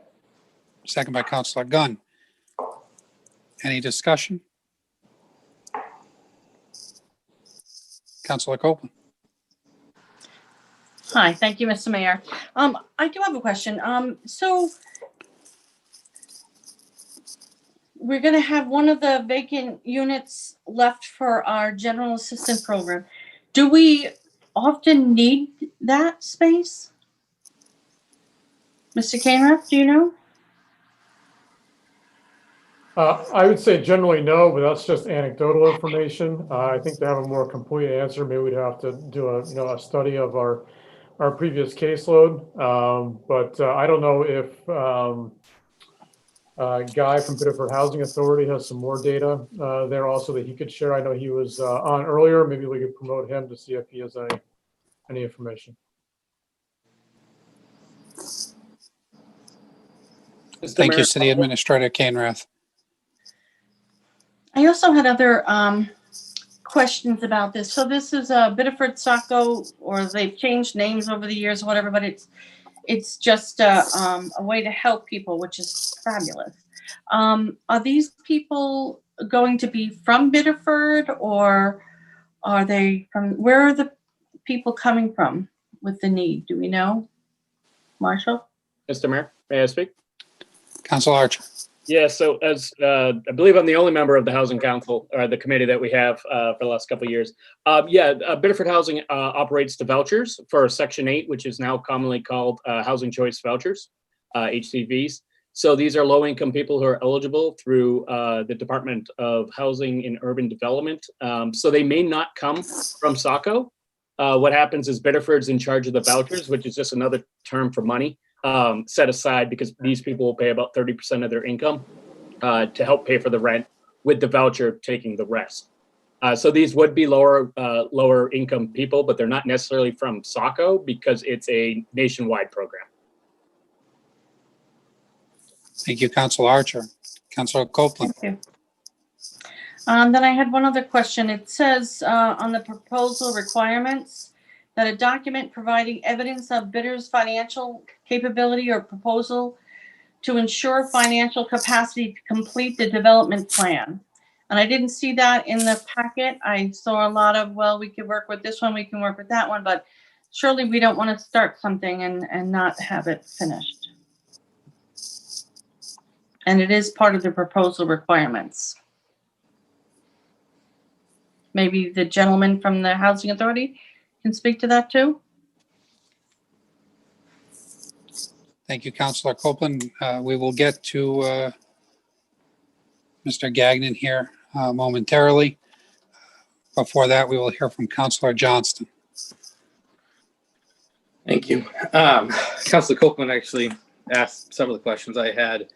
Second by Councilor Gunn. Any discussion? Councilor Copeland. Hi, thank you, Mr. Mayor. I do have a question. So we're going to have one of the vacant units left for our general assistant program. Do we often need that space? Mr. Canrath, do you know? I would say generally no, but that's just anecdotal information. I think to have a more complete answer, maybe we'd have to do a study of our previous caseload. But I don't know if Guy from Biddeford Housing Authority has some more data there also that he could share. I know he was on earlier. Maybe we could promote him to see if he has any information. Thank you, City Administrator Canrath. I also had other questions about this. So this is Biddeford Saco, or they've changed names over the years or whatever, but it's just a way to help people, which is fabulous. Are these people going to be from Biddeford, or are they from, where are the people coming from with the need? Do we know? Marshall? Mr. Mayor, may I speak? Councilor Archer. Yeah, so as I believe I'm the only member of the Housing Council, or the committee that we have for the last couple of years. Biddeford Housing operates the vouchers for Section 8, which is now commonly called Housing Choice Vouchers, HCVs. So these are low-income people who are eligible through the Department of Housing and Urban Development. So they may not come from Saco. What happens is Biddeford's in charge of the vouchers, which is just another term for money. Set aside because these people will pay about 30% of their income to help pay for the rent, with the voucher taking the rest. So these would be lower income people, but they're not necessarily from Saco because it's a nationwide program. Thank you, Councilor Archer. Councilor Copeland. Thank you. Then I had one other question. It says on the proposal requirements that a document providing evidence of bidder's financial capability or proposal to ensure financial capacity to complete the development plan. And I didn't see that in the packet. I saw a lot of, well, we could work with this one, we can work with that one, but surely we don't want to start something and not have it finished. And it is part of the proposal requirements. Maybe the gentleman from the Housing Authority can speak to that too. Thank you, Councilor Copeland. We will get to Mr. Gagnon here momentarily. Before that, we will hear from Councilor Johnston. Thank you. Councilor Copeland actually asked several of the questions I had,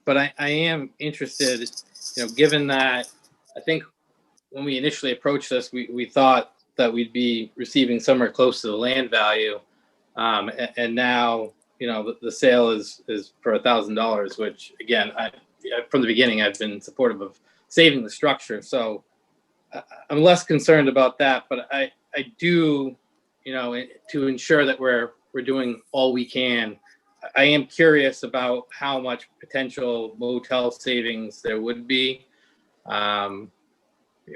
but I am interested, given that I think when we initially approached this, we thought that we'd be receiving somewhere close to the land value, and now the sale is for $1,000, which again, from the beginning I've been supportive of saving the structure, so I'm less concerned about that. But I do, to ensure that we're doing all we can, I am curious about how much potential motel savings there would be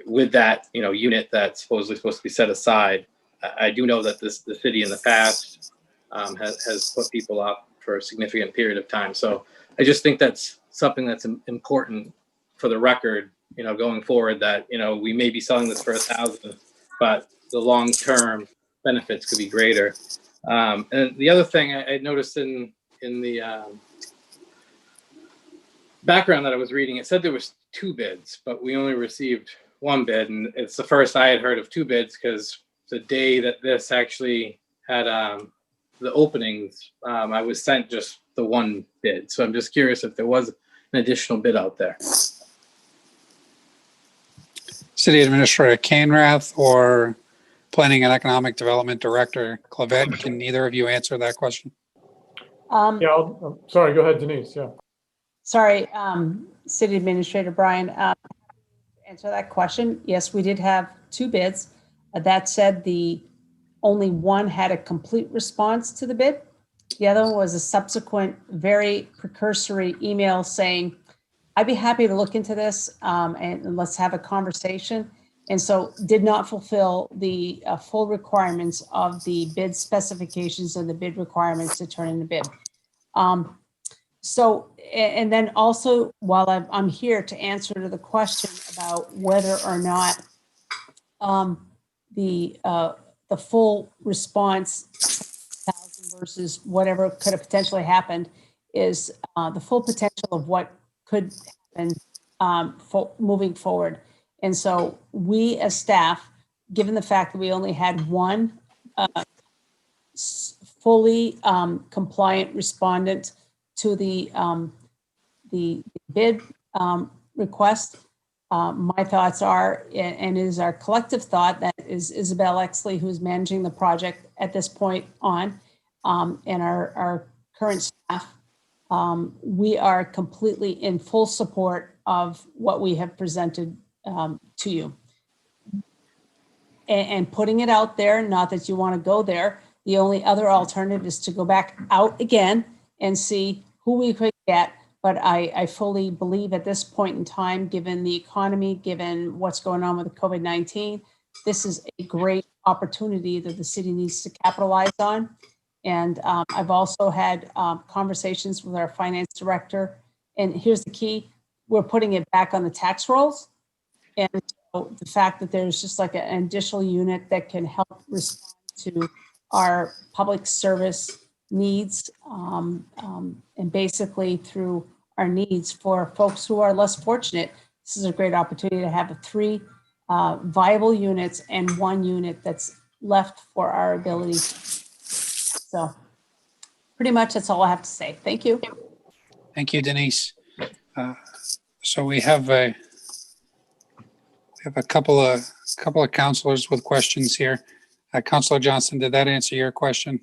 with that unit that's supposedly supposed to be set aside. I do know that the city in the past has put people up for a significant period of time. So I just think that's something that's important for the record, going forward, that, we may be selling this for $1,000, but the long-term benefits could be greater. And the other thing I noticed in the background that I was reading, it said there was 2 bids, but we only received 1 bid, and it's the first I had heard of 2 bids because the day that this actually had the openings, I was sent just the 1 bid. So I'm just curious if there was an additional bid out there. City Administrator Canrath or Planning and Economic Development Director Clavette, can either of you answer that question? Yeah, I'm sorry, go ahead, Denise, yeah. Sorry, City Administrator Brian, answer that question. Yes, we did have 2 bids. That said, only one had a complete response to the bid. The other one was a subsequent, very precursory email saying, I'd be happy to look into this and let's have a conversation. And so did not fulfill the full requirements of the bid specifications and the bid requirements to turn in the bid. So, and then also, while I'm here to answer to the question about whether or not the full response versus whatever could have potentially happened is the full potential of what could happen moving forward. And so we as staff, given the fact that we only had 1 fully compliant respondent to the bid request, my thoughts are, and it is our collective thought, that is Isabel Exley, who's managing the project at this point on, and our current staff, we are completely in full support of what we have presented to you. And putting it out there, not that you want to go there, the only other alternative is to go back out again and see who we could get. But I fully believe at this point in time, given the economy, given what's going on with the COVID-19, this is a great opportunity that the city needs to capitalize on. And I've also had conversations with our finance director. And here's the key, we're putting it back on the tax rolls. And so the fact that there's just like an additional unit that can help respond to our public service needs, and basically through our needs for folks who are less fortunate, this is a great opportunity to have 3 viable units and 1 unit that's left for our ability. So pretty much that's all I have to say. Thank you. Thank you, Denise. So we have a couple of counselors with questions here. Councilor Johnson, did that answer your question?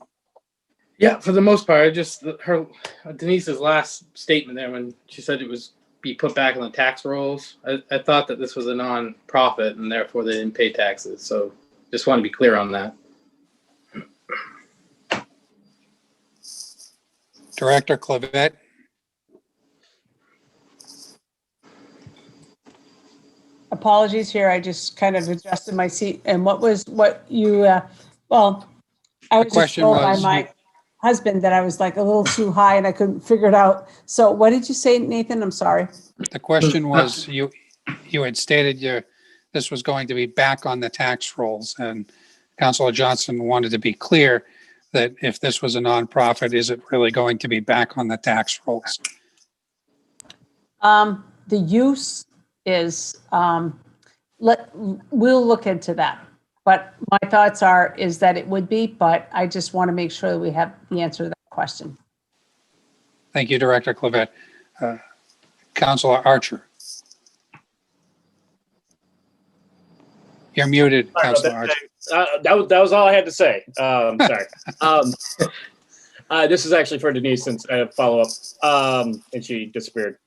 Yeah, for the most part, Denise's last statement there when she said it was be put back on the tax rolls. I thought that this was a non-profit and therefore they didn't pay taxes. So just want to be clear on that. Director Clavette. Apologies here. I just kind of adjusted my seat. And what you, well, I was just told by my husband that I was like a little too high and I couldn't figure it out. So what did you say, Nathan? I'm sorry. The question was, you had stated this was going to be back on the tax rolls, and Councilor Johnson wanted to be clear that if this was a nonprofit, is it really going to be back on the tax rolls? The use is, we'll look into that. But my thoughts is that it would be, but I just want to make sure that we have the answer to that question. Thank you, Director Clavette. Councilor Archer. You're muted, Councilor Archer. That was all I had to say. Sorry. This is actually for Denise since I have follow-up, and she disappeared.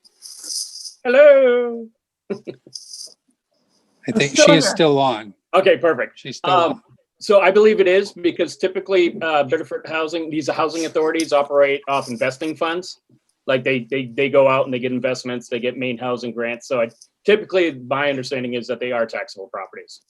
Hello. I think she is still on. Okay, perfect. She's still on. So I believe it is because typically Biddeford Housing, these housing authorities operate off investing funds. Like they go out and they get investments, they get main housing grants. So typically my understanding is that they are taxable properties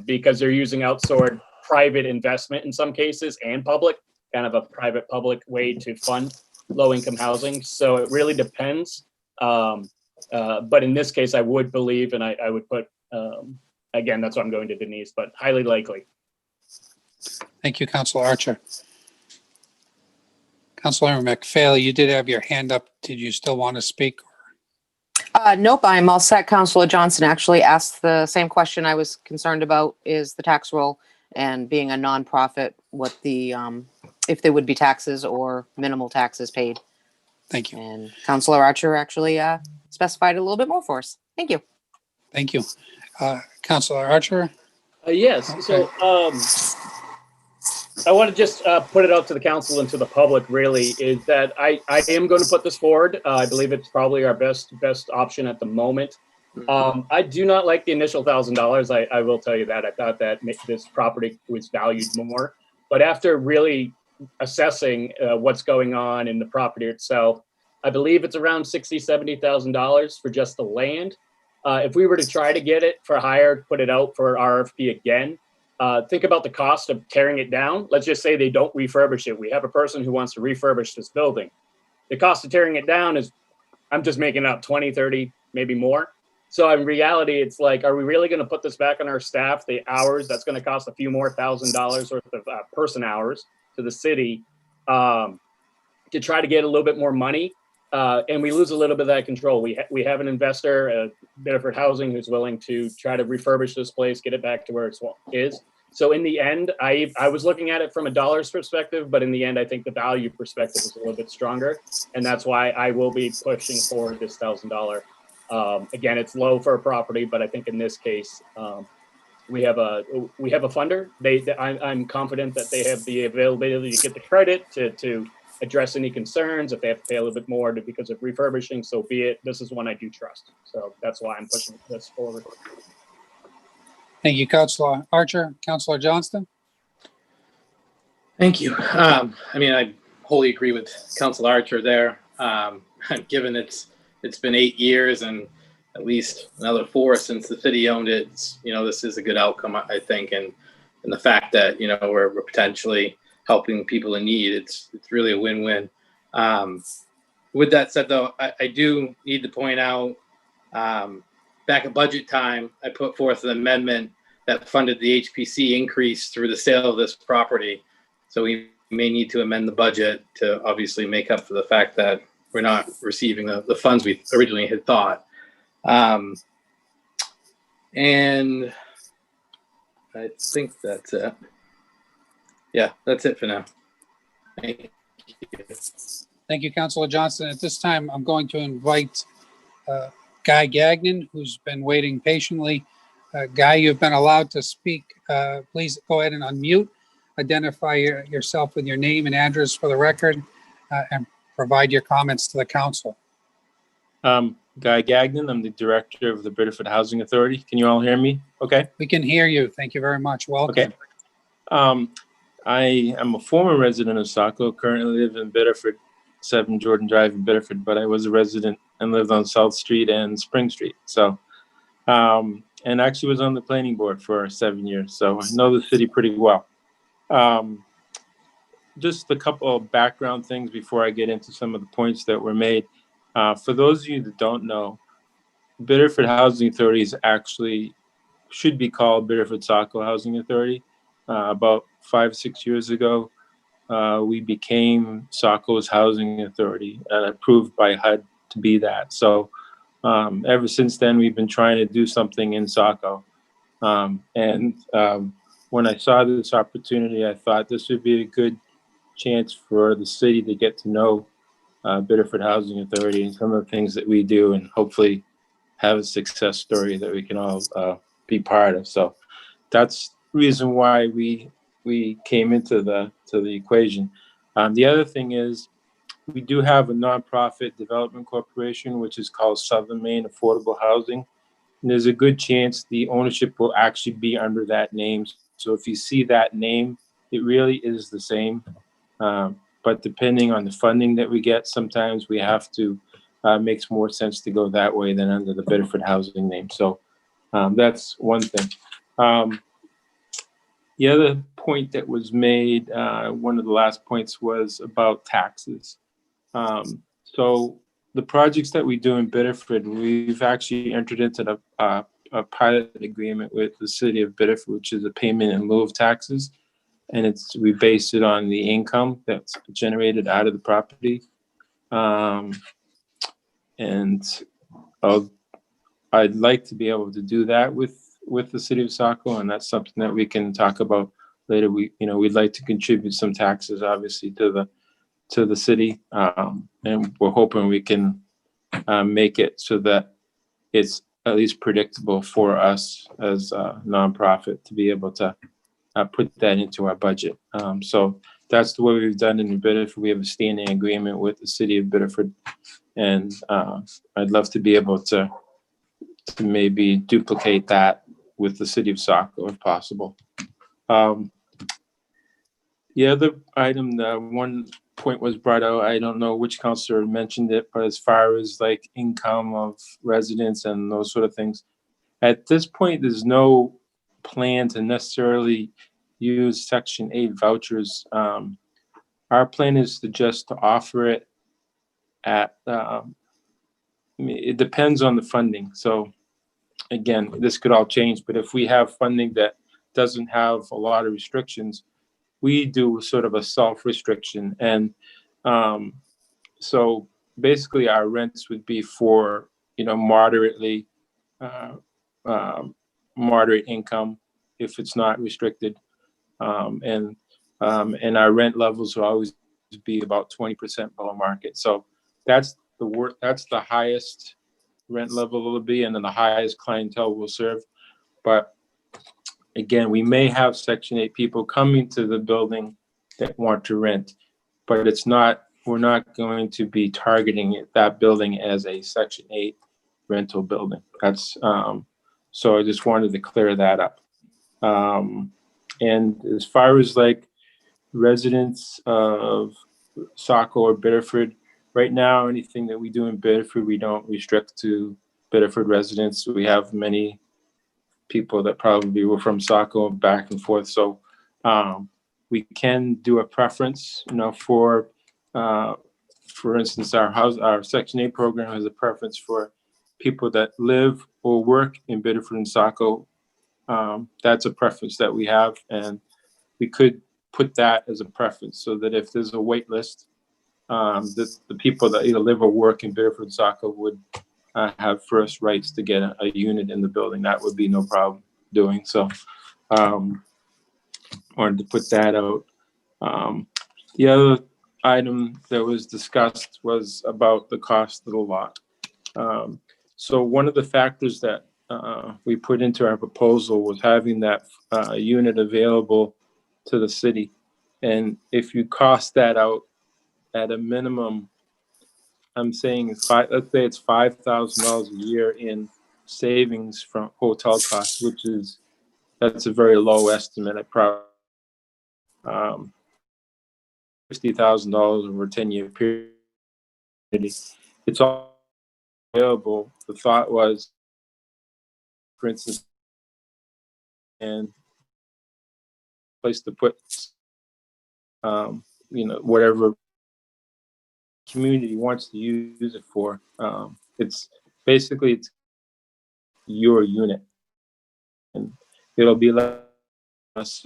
because they're using outsourced private investment in some cases and public, kind of a private public way to fund low income housing. So it really depends. But in this case, I would believe, and I would put, again, that's what I'm going to Denise, but highly likely. Thank you, Councilor Archer. Councilor McPhail, you did have your hand up. Did you still want to speak? Nope, I'm all set. Councilor Johnson actually asked the same question I was concerned about, is the tax roll and being a nonprofit, what the, if there would be taxes or minimal taxes paid. Thank you. And Councilor Archer actually specified a little bit more for us. Thank you. Thank you. Councilor Archer? Yes, so I want to just put it out to the council and to the public, really, is that I am going to put this forward. I believe it's probably our best option at the moment. I do not like the initial $1,000. I will tell you that. I thought that this property was valued more. But after really assessing what's going on in the property itself, I believe it's around $60,000, $70,000 for just the land. If we were to try to get it for hire, put it out for RFP again, think about the cost of tearing it down. Let's just say they don't refurbish it. We have a person who wants to refurbish this building. The cost of tearing it down is, I'm just making up 20, 30, maybe more. So in reality, it's like, are we really going to put this back on our staff? The hours, that's going to cost a few more $1,000 worth of person hours to the city to try to get a little bit more money. And we lose a little bit of that control. We have an investor, Biddeford Housing, who's willing to try to refurbish this place, get it back to where it is. So in the end, I was looking at it from a dollars perspective, but in the end, I think the value perspective is a little bit stronger. And that's why I will be pushing for this $1,000. Again, it's low for a property, but I think in this case, we have a funder. I'm confident that they have the availability to get the credit to address any concerns. If they have to pay a little bit more because of refurbishing, so be it. This is one I do trust. So that's why I'm pushing this forward. Thank you, Councilor Archer. Councilor Johnston? Thank you. I mean, I wholly agree with Councilor Archer there. Given it's been 8 years and at least another 4 since the city owned it, this is a good outcome, I think. And the fact that, we're potentially helping people in need, it's really a win-win. With that said, though, I do need to point out, back at budget time, I put forth an amendment that funded the HPC increase through the sale of this property. So we may need to amend the budget to obviously make up for the fact that we're not receiving the funds we originally had thought. And I think that's it. Yeah, that's it for now. Thank you. Thank you, Councilor Johnston. At this time, I'm going to invite Guy Gagnon, who's been waiting patiently. Guy, you've been allowed to speak. Please go ahead and unmute. Identify yourself with your name and address for the record, and provide your comments to the council. Guy Gagnon, I'm the director of the Biddeford Housing Authority. Can you all hear me? Okay. We can hear you. Thank you very much. Welcome. Okay. I am a former resident of Saco, currently live in Biddeford, 7 Jordan Drive in Biddeford, but I was a resident and lived on South Street and Spring Street. So, and actually was on the planning board for 7 years. So I know the city pretty well. Just a couple of background things before I get into some of the points that were made. For those of you that don't know, Biddeford Housing Authority is actually should be called Biddeford Saco Housing Authority. About 5 or 6 years ago, we became Saco's Housing Authority and approved by HUD to be that. So ever since then, we've been trying to do something in Saco. When I saw this opportunity, I thought this would be a good chance for the city to get to know Biddeford Housing Authority and some of the things that we do, and hopefully have a success story that we can all be part of. So that's the reason why we came into the equation. The other thing is we do have a nonprofit development corporation, which is called Southern Maine Affordable Housing. And there's a good chance the ownership will actually be under that name. So if you see that name, it really is the same. But depending on the funding that we get, sometimes we have to, makes more sense to go that way than under the Biddeford Housing name. So that's one thing. The other point that was made, one of the last points, was about taxes. So the projects that we do in Biddeford, we've actually entered into a pilot agreement with the city of Biddeford, which is a payment in lieu of taxes. And we base it on the income that's generated out of the property. And I'd like to be able to do that with the city of Saco, and that's something that we can talk about later. We'd like to contribute some taxes, obviously, to the city, and we're hoping we can make it so that it's at least predictable for us as a nonprofit to be able to put that into our budget. So that's the way we've done it in Biddeford. We have a standing agreement with the city of Biddeford, and I'd love to be able to maybe duplicate that with the city of Saco if possible. The other item, one point was brought out, I don't know which counselor mentioned it, but as far as like income of residents and those sort of things, at this point, there's no plan to necessarily use Section 8 vouchers. Our plan is to just offer it at, it depends on the funding. So again, this could all change, but if we have funding that doesn't have a lot of restrictions, we do sort of a self-restriction. And so basically our rents would be for, moderately, moderate income if it's not restricted. And our rent levels will always be about 20% below market. So that's the highest rent level will be, and then the highest clientele will serve. But again, we may have Section 8 people coming to the building that want to rent, but we're not going to be targeting that building as a Section 8 rental building. That's, so I just wanted to clear that up. And as far as like residents of Saco or Biddeford, right now, anything that we do in Biddeford, we don't restrict to Biddeford residents. We have many people that probably were from Saco back and forth. So we can do a preference, for instance, our Section 8 program has a preference for people that live or work in Biddeford and Saco. That's a preference that we have, and we could put that as a preference so that if there's a wait list, the people that either live or work in Biddeford and Saco would have first rights to get a unit in the building. That would be no problem doing. So wanted to put that out. The other item that was discussed was about the cost of the lot. So one of the factors that we put into our proposal was having that unit available to the city. And if you cost that out at a minimum, I'm saying let's say it's $5,000 a year in savings from hotel costs, that's a very low estimate. I probably $50,000 over a 10-year period. It's all available. The thought was, for instance, and place to put, whatever community wants to use it for. It's your unit, and it'll be less,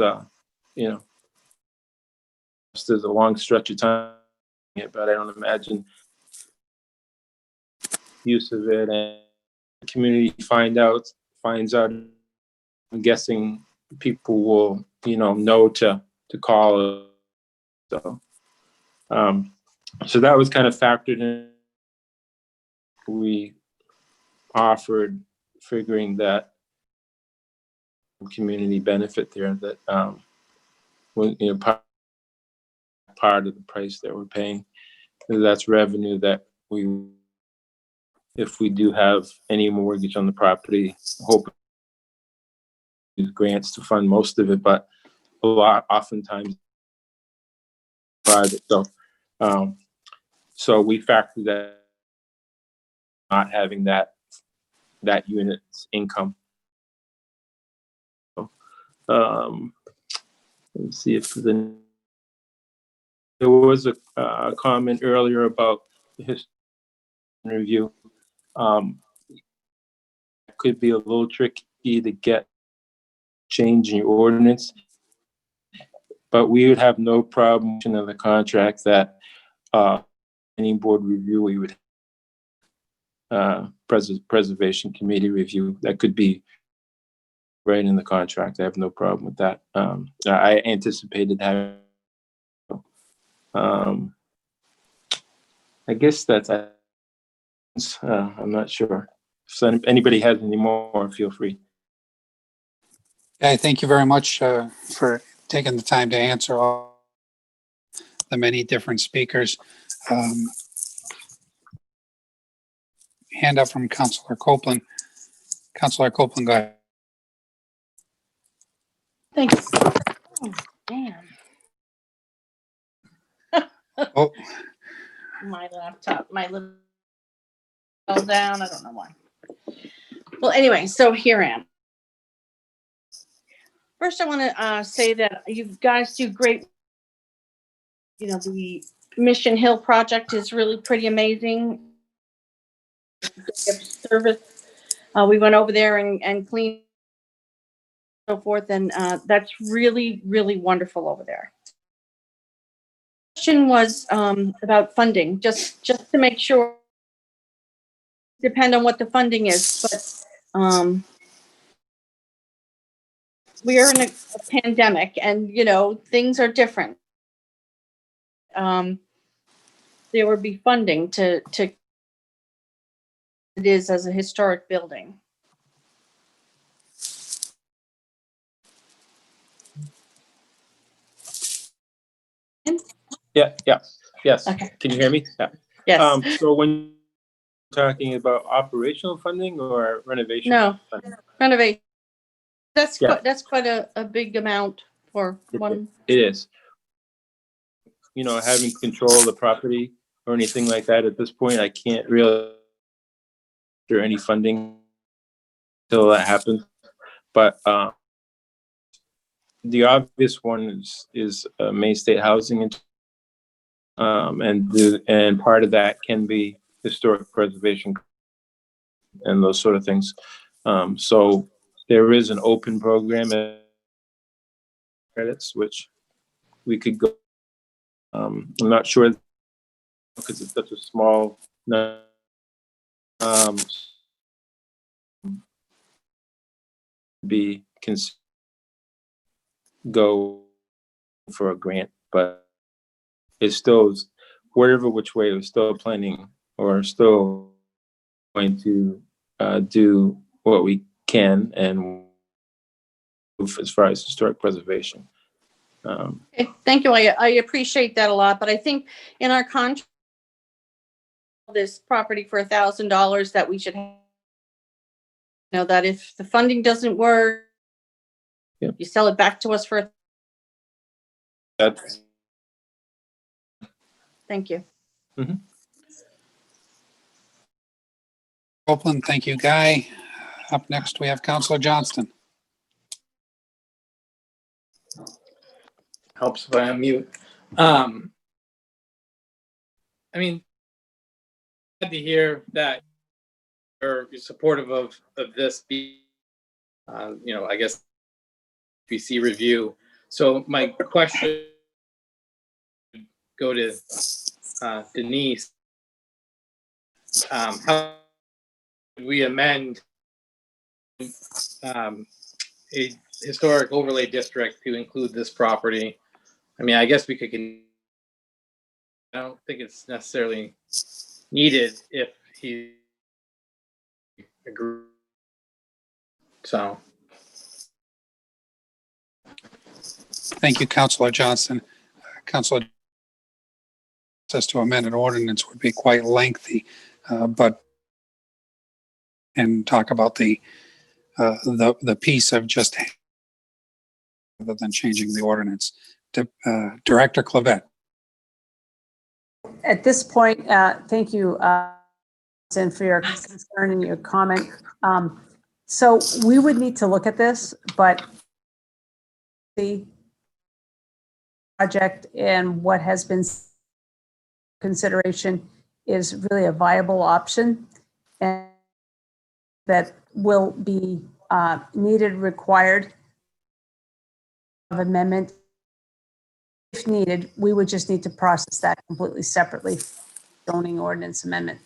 there's a long stretch of time, but I don't imagine use of it, and the community finds out. I'm guessing people will, know to call. So, so that was kind of factored in. We offered, figuring that community benefit there, that part of the price that we're paying, that's revenue that if we do have any mortgage on the property, hope grants to fund most of it, but oftentimes private. So we factor that, not having that unit's income. Let's see if there was a comment earlier about the history review. It could be a little tricky to get change in your ordinance, but we would have no problem in the contract that any board review we would. preservation committee review. That could be right in the contract. I have no problem with that. I anticipated having. I guess that's. I'm not sure. If anybody has any more, feel free. Okay, thank you very much for taking the time to answer all the many different speakers. Hand up from Councilor Copeland. Councilor Copeland, go ahead. Thanks. Oh, damn. Oh, My laptop, my little fell down. I don't know why. Well, anyway, so here I am. First, I want to say that you guys do great. You know, the Mission Hill project is really pretty amazing. Service. We went over there and cleaned and so forth, and that's really, really wonderful over there. Question was about funding, just to make sure. Depend on what the funding is, but we are in a pandemic, and you know things are different. There would be funding to it is as a historic building. Yes. Okay. Can you hear me? Yeah. Yes. So when you're talking about operational funding or renovation? No. Funding? Renovation. That's Yeah. that's quite a big amount for one. It is. You know, having control of the property or anything like that at this point, I can't really do any funding until that happens. But the obvious one is Maine State Housing, and part of that can be historic preservation and those sort of things. So there is an open program at credits which we could go. I'm not sure because it's such a small. Go for a grant, but it's still whatever which way we're still planning or still going to do what we can and move as far as historic preservation. Okay, thank you. I appreciate that a lot, but I think in our contract, this property for $1,000 that we should have, you know, that if the funding doesn't work, you sell it back to us for. That's. Thank you. Mm-hmm. Copeland, thank you, Guy. Up next, we have Councilor Johnston. Helps if I unmute. I mean, glad to hear that you're supportive of this being, you know, I guess PC review. So my question go to Denise. How do we amend a historic overlay district to include this property? I mean, I guess we could. I don't think it's necessarily needed if he agrees. So. Thank you, Councilor Johnston. Councilor, process to amend an ordinance would be quite lengthy, but and talk about the piece of just rather than changing the ordinance. Director Clavette. At this point, thank you, and for your concern and your comment. So we would need to look at this, but the project and what has been consideration is really a viable option, and that will be needed, required of amendment. If needed, we would just need to process that completely separately, zoning ordinance amendment.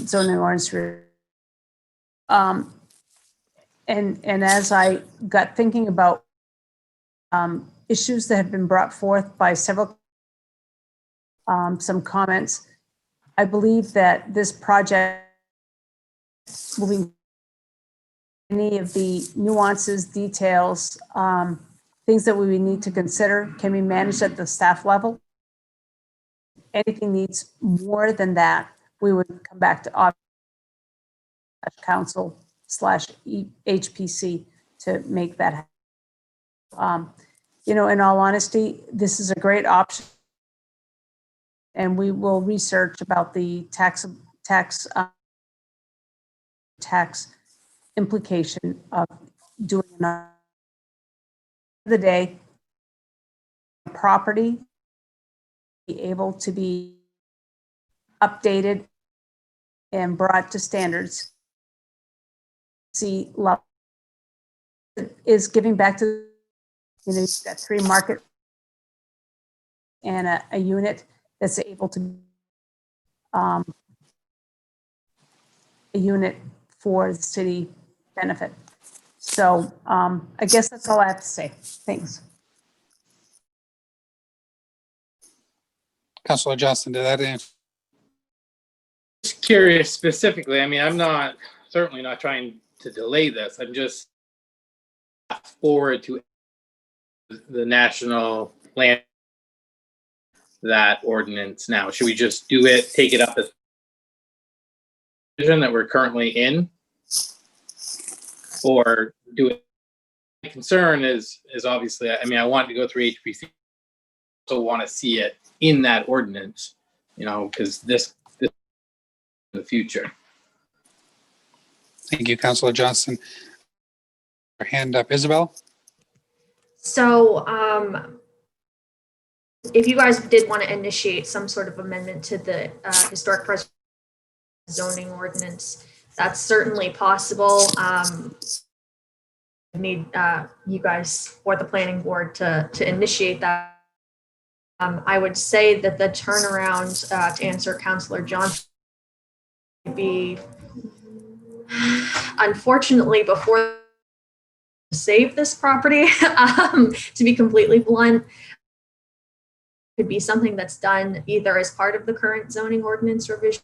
zoning ordinance. And as I got thinking about issues that have been brought forth by several, some comments, I believe that this project, moving any of the nuances, details, things that we would need to consider can be managed at the staff level. Anything needs more than that, we would come back to council / HPC to make that happen. You know, in all honesty, this is a great option. And we will research about the tax implication of doing another the day property be able to be updated and brought to standards. See, love is giving back to, you know, you've got 3 market and a unit that's able to a unit for the city benefit. So I guess that's all I have to say. Thanks. Councilor Johnston, did that answer? Just curious specifically, I mean, I'm not, certainly not trying to delay this. I'm just forward to the national land, that ordinance now. Should we just do it, take it up as that we're currently in, or do it? My concern is obviously, I mean, I want to go through HPC, so want to see it in that ordinance, you know, because this in the future. Thank you, Councilor Johnston. Hand up, Isabel. So if you guys did want to initiate some sort of amendment to the historic preservation zoning ordinance, that's certainly possible. I need you guys or the planning board to initiate that. I would say that the turnaround to answer Councilor Johnson would be, unfortunately, before save this property, to be completely blunt, could be something that's done either as part of the current zoning ordinance revision,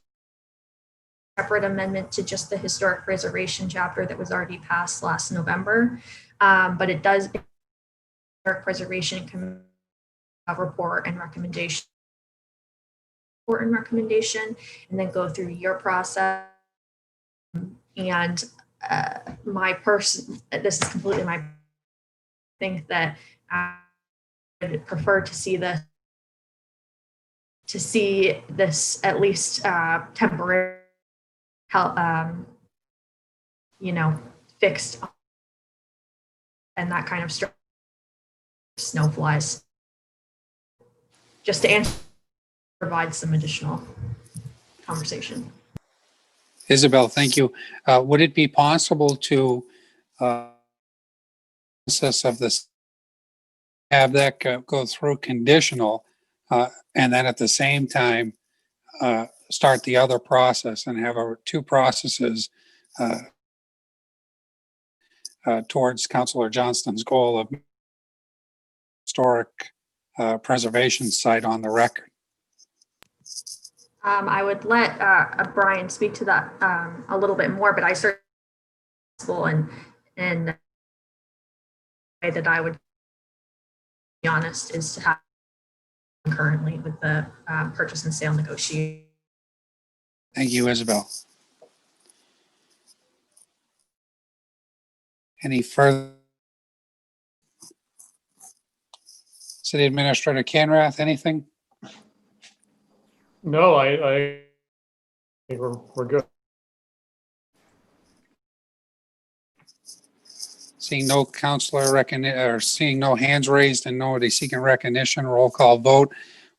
separate amendment to just the historic preservation chapter that was already passed last November. But it does, historic preservation can report and recommendation, and then go through your process. And this is completely my, think that I would prefer to see this at least temporary help, you know, fixed and that kind of stuff. Snow flies. Just to answer, provide some additional conversation. Isabel, thank you. Would it be possible to process of this, have that go through conditional, and then at the same time start the other process and have 2 processes towards Councilor Johnston's goal of historic preservation site on the record? I would let Brian speak to that a little bit more, but I certainly, and the way that I would be honest is to have currently with the purchase and sale negotiation. Thank you, Isabel. Any further? City Administrator Canrath, anything? No, I think we're good. Seeing no seeing no hands raised and nobody seeking recognition, roll call vote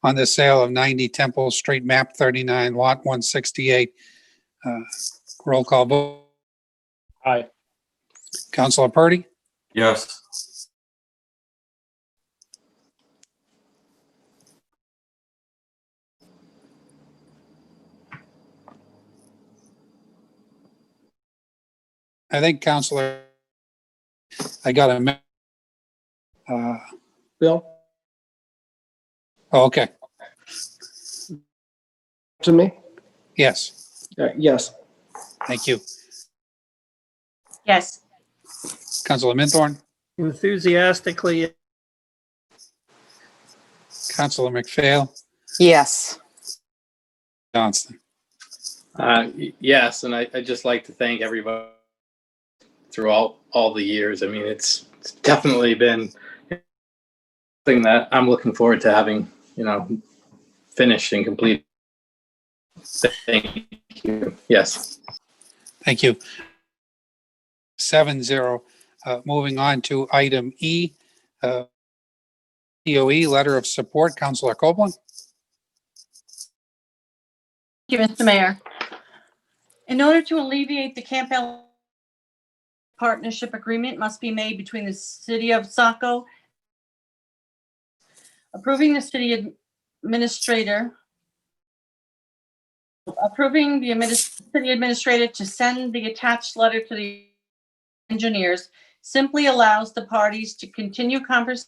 on the sale of 90 Temple Street, map 39, lot 168. Roll call vote. Aye. Councilor Purdy, Yes. I think Counselor, I got a, Bill, oh, okay, to me? yes, Yes. thank you. Yes. Counselor Minthorn, Enthusiastically, Counselor McPhail, Yes. Johnston. Yes, and I'd just like to thank everybody through all the years. I mean, it's definitely been something that I'm looking forward to having, finished and complete. Thank you. Yes. Thank you. 7-0. Moving on to item E, DOE, letter of support. Counselor Copeland. Thank you, Mr. Mayor. In order to alleviate the Camp L partnership agreement must be made between the city of Saco approving the city administrator city administrator to send the attached letter to the engineers simply allows the parties to continue conversating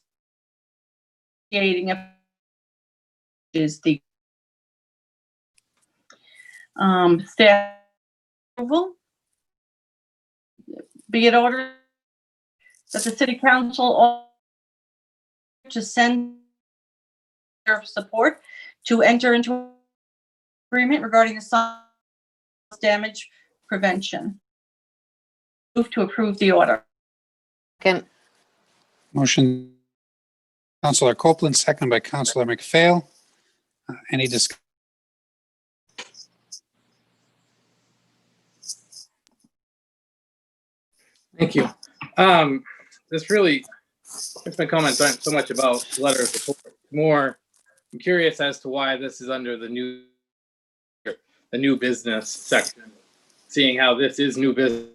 is the staff approval. Be it ordered that the city council to send their support to enter into agreement regarding the damage prevention. Move to approve the order. Second. Motion, Counselor Copeland, second by Counselor McPhail. Any discussion? Thank you. This really, it's been comments aren't so much about letter of support. More, I'm curious as to why this is under the new business section, seeing how this is new business.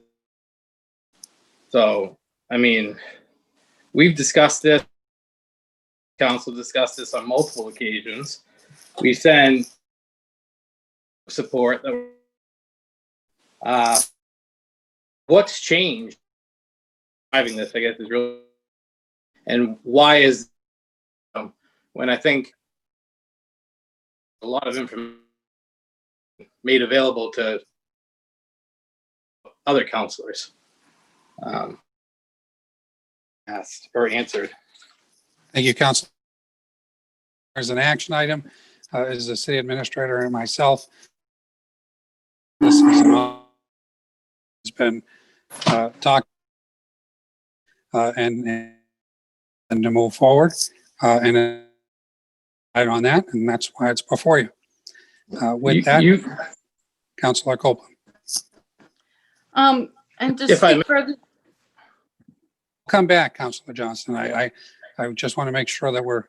So, I mean, we've discussed this, council discussed this on multiple occasions. We send support that, what's changed driving this, I guess, is really, and why is, when I think a lot of information made available to other counselors, asked or answered. Thank you, Counselor. There's an action item, as the city administrator and myself. This is has been talked and to move forward and on that, and that's why it's before you. With that, Counselor Copeland. And to If I speak further, Come back, Counselor Johnston. I just want to make sure that we're.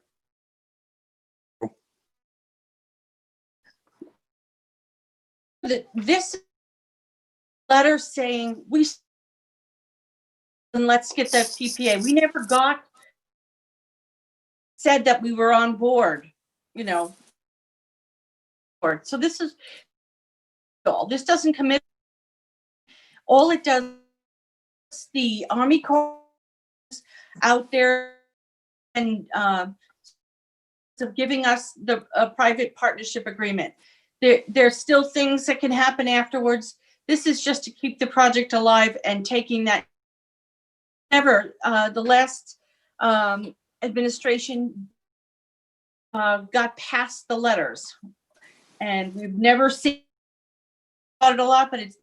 this letter saying and let's get that TPA. We never said that we were on board, So this is all. This doesn't commit. All it does is the Army Corps out there and giving us the private partnership agreement. There's still things that can happen afterwards. This is just to keep the project alive and taking that. Never, the last administration got past the letters, and we've never seen about it a lot, but it's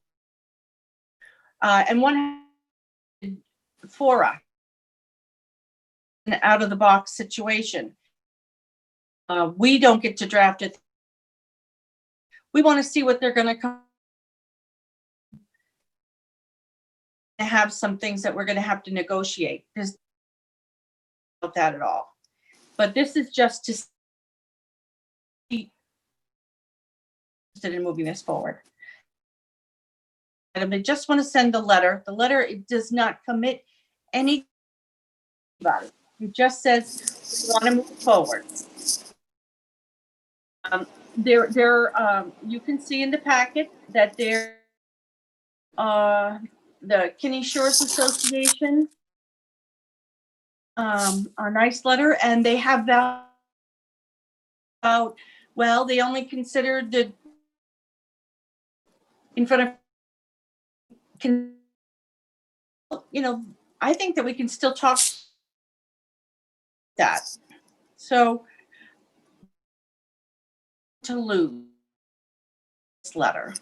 and one for us an out of the box situation. We don't get to draft it. We want to see what they're going to come. Have some things that we're going to have to negotiate. There's not that at all. But this is just to see in moving this forward. And I just want to send the letter. The letter, it does not commit any about it. It just says we want to move forward. You can see in the packet that there the Kinney Shores Association a nice letter, and they have that about, well, they only considered the in front of, I think that we can still talk that. So to lose this letter.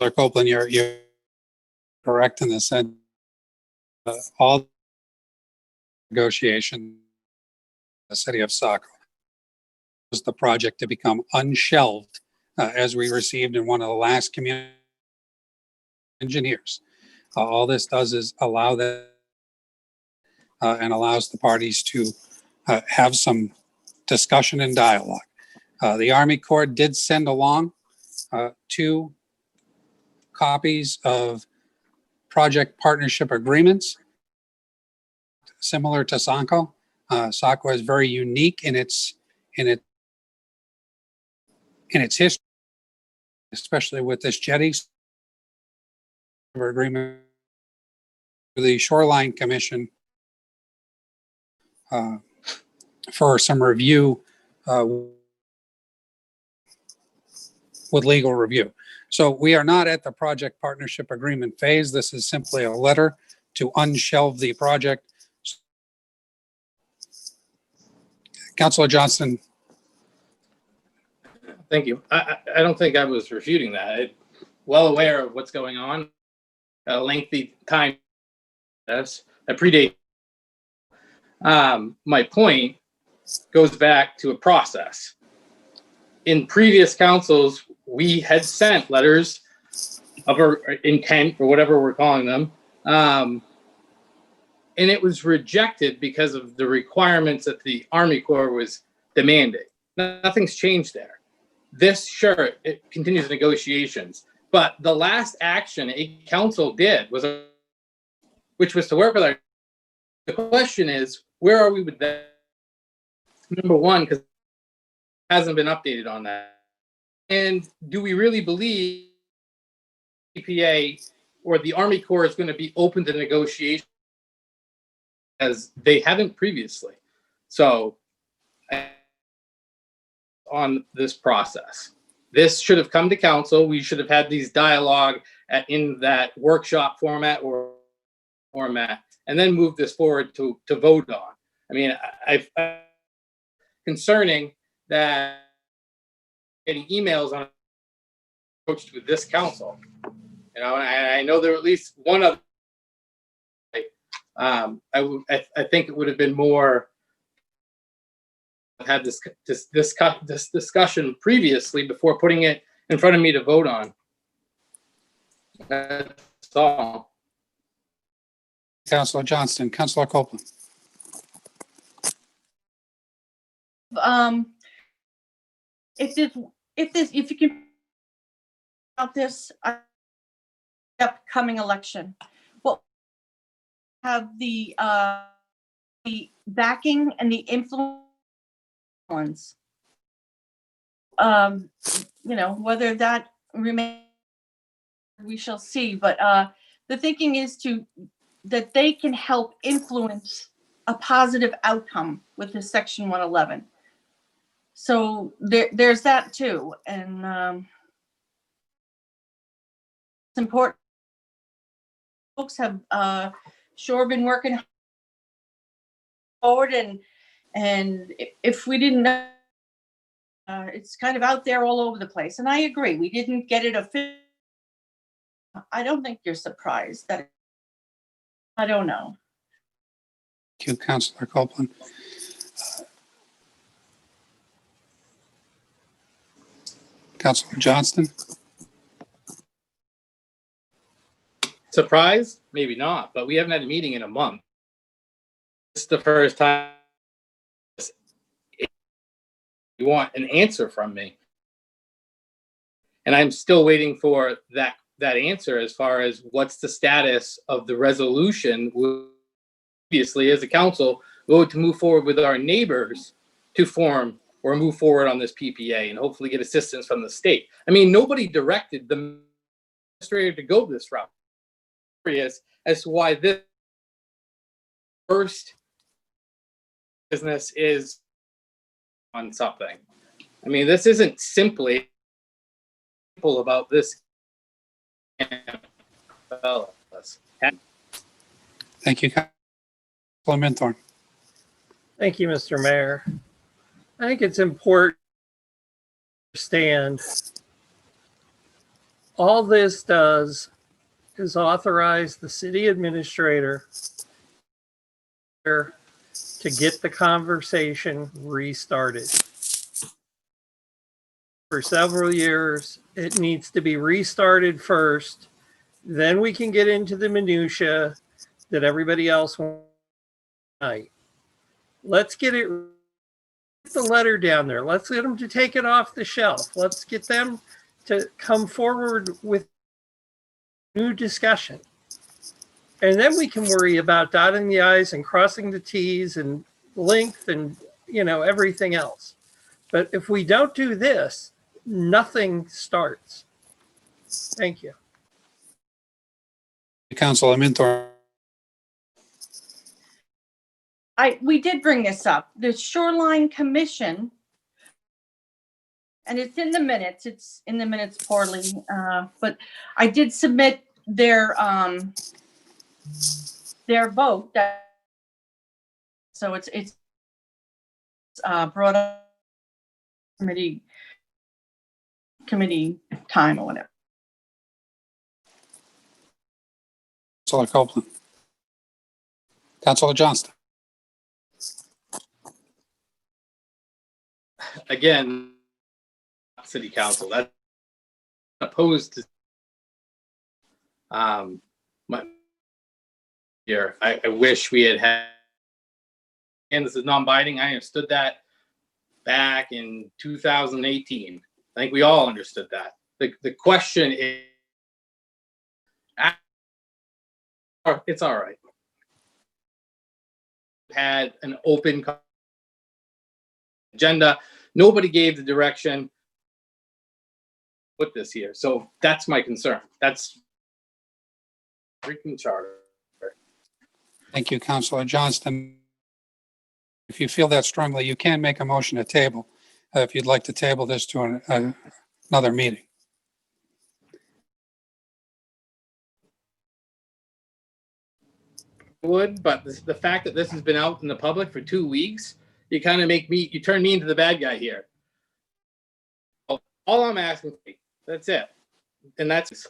Clerk Copeland, you're correct in the sense all negotiation the city of Saco was the project to become unshelved as we received in one of the last community engineers. All this does is allow that and allows the parties to have some discussion and dialogue. The Army Corps did send along 2 copies of project partnership agreements similar to Saco. Saco is very unique in its history, especially with this jetty agreement with the Shoreline Commission for some review with legal review. So we are not at the project partnership agreement phase. This is simply a letter to unshelve the project. Councilor Johnston. Thank you. I don't think I was refuting that. I'm well aware of what's going on. A lengthy time. That's a predate. My point goes back to a process. In previous councils, we had sent letters of our intent, or whatever we're calling them, and it was rejected because of the requirements that the Army Corps was demanding. Nothing's changed there. This, sure, it continues negotiations, but the last action a council did was, which was to work with our. The question is, where are we with that? Number one, because it hasn't been updated on that. And do we really believe EPA or the Army Corps is going to be open to negotiation, as they haven't previously? So on this process, this should have come to council. We should have had these dialogue in that workshop format or format, and then move this forward to vote on. I mean, I've concerning that getting emails on approach with this council. You know, and I know there were at least one other. I think it would have been more. Had this discussion previously before putting it in front of me to vote on. That's all. Councilor Johnston. Councilor Copeland. If you can about this upcoming election, well, have the backing and the influence. Whether that remains, we shall see. But the thinking is that they can help influence a positive outcome with this Section 111. So there's that too, and it's important. Folks have sure been working forward, and if we didn't know, it's kind of out there all over the place. And I agree, we didn't get it official. I don't think you're surprised that. I don't know. Thank you, Councilor Copeland. Councilor Johnston. Surprised? Maybe not, but we haven't had a meeting in a month. It's the first time you want an answer from me. And I'm still waiting for that answer as far as what's the status of the resolution. Obviously, as a council, vote to move forward with our neighbors to form or move forward on this PPA and hopefully get assistance from the state. I mean, nobody directed them administrator to go this route. Curious as to why this first business is on something. I mean, this isn't simply simple about this. Thank you, Councilor Minthorn. Thank you, Mr. Mayor. I think it's important to understand all this does is authorize the city administrator to get the conversation restarted. For several years, it needs to be restarted first. Then we can get into the minutia that everybody else wants tonight. Let's get the letter down there. Let's get them to take it off the shelf. Let's get them to come forward with new discussion. And then we can worry about dotting the I's and crossing the T's and length and, everything else. But if we don't do this, nothing starts. Thank you. Councilor Minthorn. We did bring this up, the Shoreline Commission, and it's in the minutes poorly, but I did submit their vote so it's brought up committee time or whatever. Councilor Copeland. Councilor Johnston. Again, city council, that's opposed to here. I wish we had, and this is non-binding. I understood that back in 2018. I think we all understood that. The question is, it's all right. Had an open agenda. Nobody gave the direction. Put this here. So that's my concern. That's freaking charter. Thank you, Councilor Johnston. If you feel that strongly, you can make a motion to table if you'd like to table this to another meeting. Would, but the fact that this has been out in the public for 2 weeks, you kind of you turn me into the bad guy here. All I'm asking, that's it. And that's.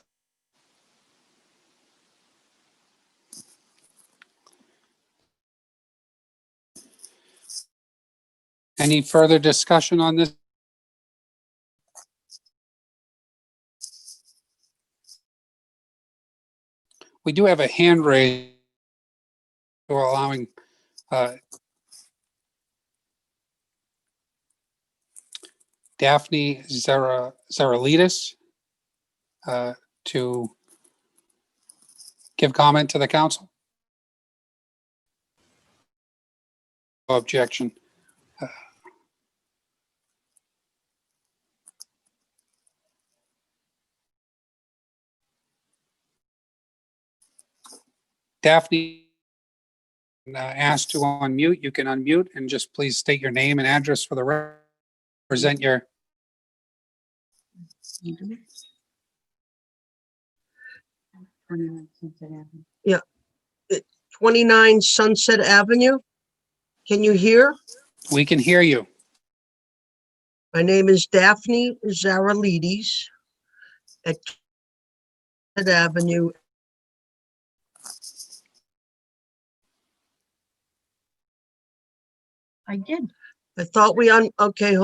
Any further discussion on this? We do have a hand raised for allowing Daphne Zaralidis to give comment to the council. No objection. Daphne asked to unmute. You can unmute and just please state your name and address for the record. Present your. Yeah, 29 Sunset Avenue. Can you hear? We can hear you. My name is Daphne Zaralidis at Sunset Avenue. I did. I thought okay.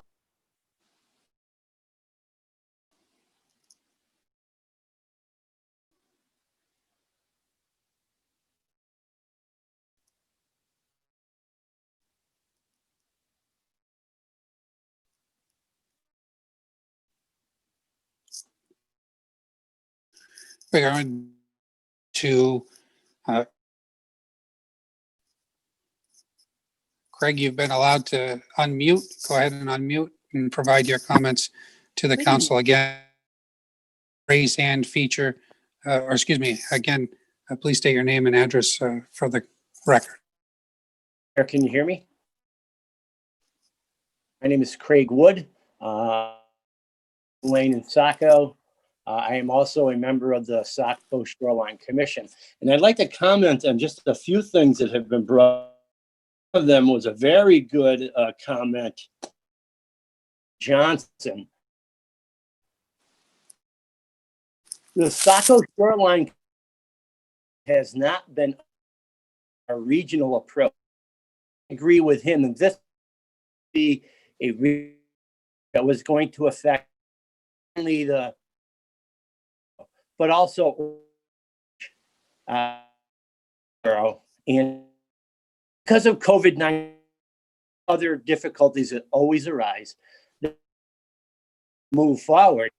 We're going to Craig, you've been allowed to unmute. Go ahead and unmute and provide your comments to the council again. Raise hand feature or excuse me, again, please state your name and address for the record. Can you hear me? My name is Craig Wood, Lane in Saco. I am also a member of the Saco Shoreline Commission. And I'd like to comment on just a few things that have been brought up. One of them was a very good comment. Johnson. The Saco Shoreline has not been a regional approach. I agree with him, and this would be a that was going to affect only the, but also and because of COVID-19, other difficulties that always arise, move forward,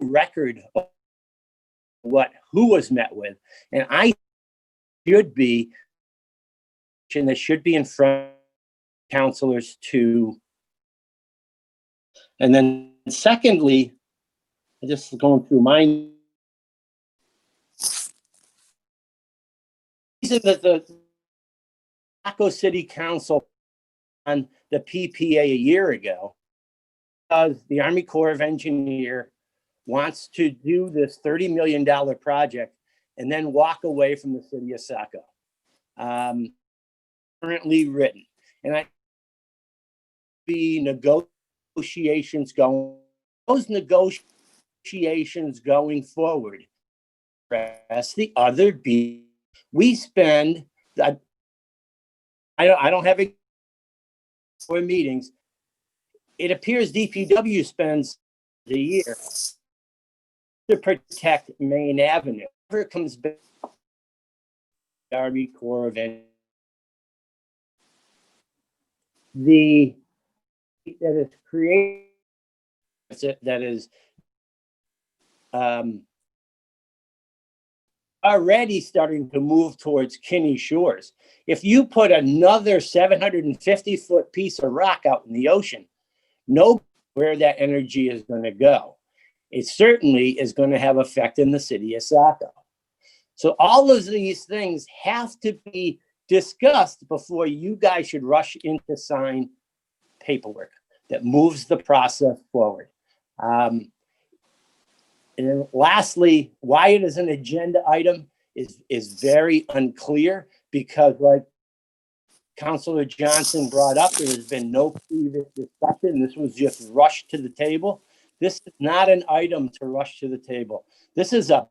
record of who was met with, and I should be, and that should be in front of counselors to. And then secondly, I just going through my reason that the Saco City Council on the PPA a year ago, because the Army Corps of Engineers wants to do this $30 million project and then walk away from the city of Saco. Currently written, and I be negotiations going. Those negotiations going forward. Press the other B. We spend. I don't have it for meetings. It appears DPW spends a year to protect Main Avenue. Whenever it comes back, the Army Corps of Engineers. That is created, that is already starting to move towards Kinney Shores. If you put another 750-foot piece of rock out in the ocean, know where that energy is going to go. It certainly is going to have effect in the city of Saco. So all of these things have to be discussed before you guys should rush in to sign paperwork that moves the process forward. And then lastly, why it is an agenda item is very unclear, because like Councilor Johnson brought up, there has been no previous discussion. This was just rushed to the table. This is not an item to rush to the table. This is to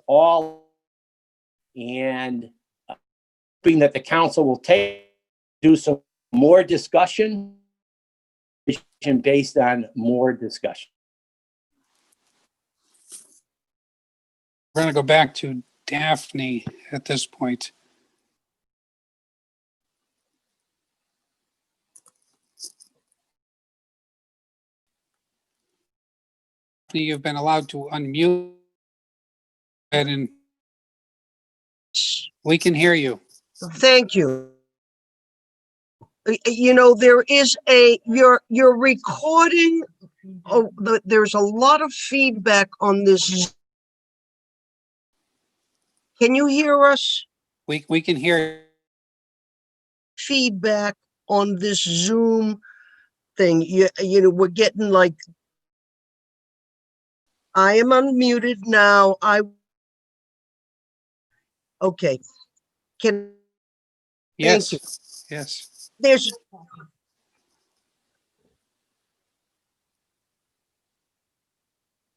all, and hoping that the council will do some more discussion based on more discussion. We're going to go back to Daphne at this point. Daphne, you've been allowed to unmute, and we can hear you. Thank you. You know, there is you're recording. Oh, there's a lot of feedback on this. Can you hear us? We can hear feedback on this Zoom thing. You know, we're getting like, I am unmuted now. Okay. Yes. Thank you. Yes.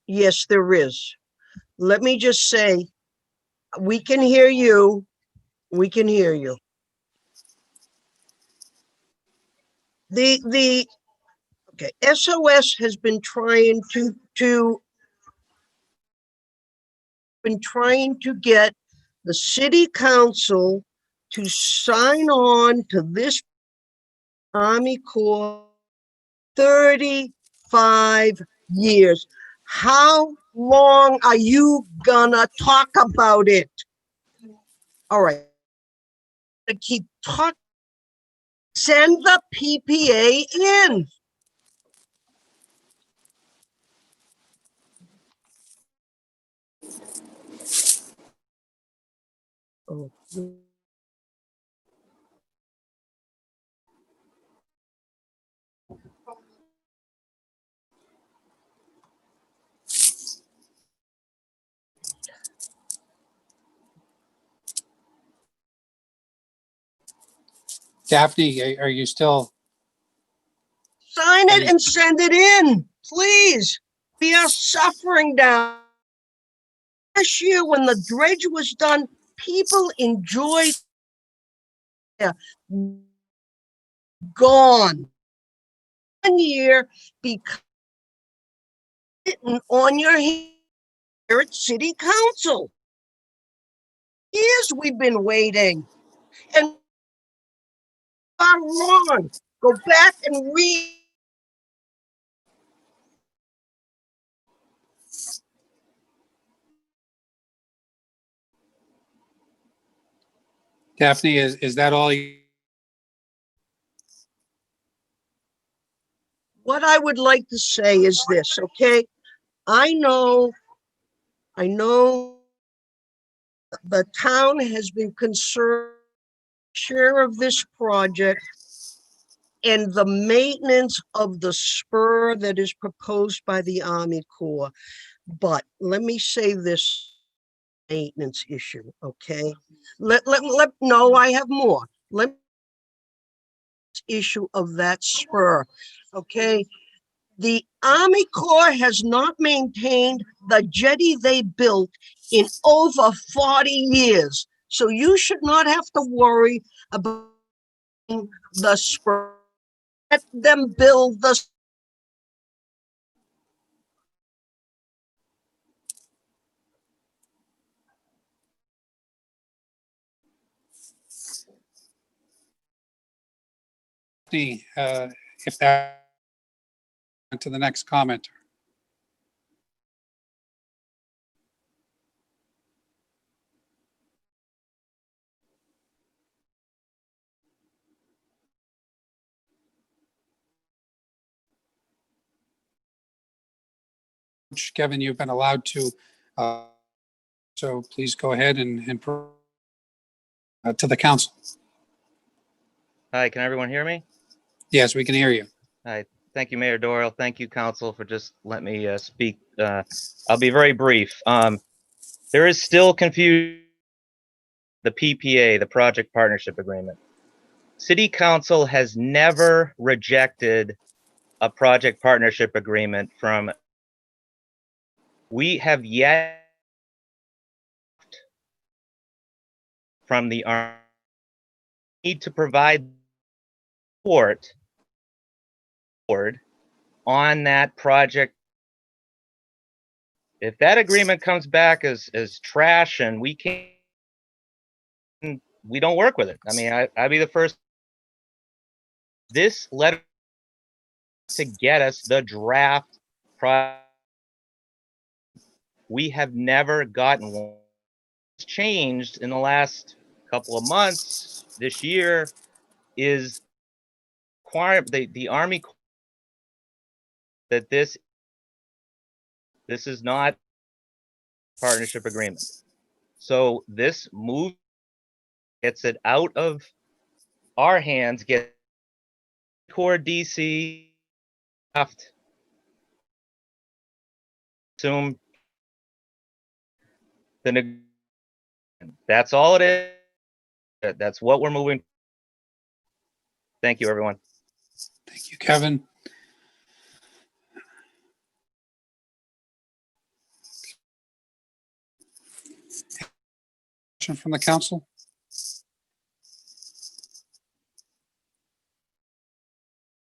Yes, there is. Let me just say, we can hear you. We can hear you. Okay, SOS has been trying to get the city council to sign on to this Army Corps 35 years. How long are you gonna talk about it? All right. Keep talking. Send the PPA in. Oh. Daphne, are you still? Sign it and send it in, please. We are suffering down. Last year, when the dredge was done, people enjoyed it. Gone. 1 year because on your hand here at City Council. Years we've been waiting, and I'm wrong. Go back and read. Daphne, is that all you? What I would like to say is this, okay? I know the town has been concerned share of this project and the maintenance of the spur that is proposed by the Army Corps. But let me say this maintenance issue, okay? No, I have more. Issue of that spur, okay? The Army Corps has not maintained the jetty they built in over 40 years. So you should not have to worry about the spur. Let them build the If that to the next commenter. Kevin, you've been allowed to, so please go ahead and to the council. Hi, can everyone hear me? Yes, we can hear you. Hi, thank you, Mayor Doyle. Thank you, council, for just letting me speak. I'll be very brief. There is still confusion. The PPA, the Project Partnership Agreement. City Council has never rejected a project partnership agreement from. We have yet from the Army need to provide support on that project. If that agreement comes back as trash and we don't work with it. I mean, I'd be the first. This letter to get us the draft project. We have never gotten one. It's changed in the last couple of months. This year is the Army that this is not partnership agreement. So this move gets it out of our hands, get core DC draft. Assume that's all it is. That's what we're moving. Thank you, everyone. Thank you, Kevin. Question from the council?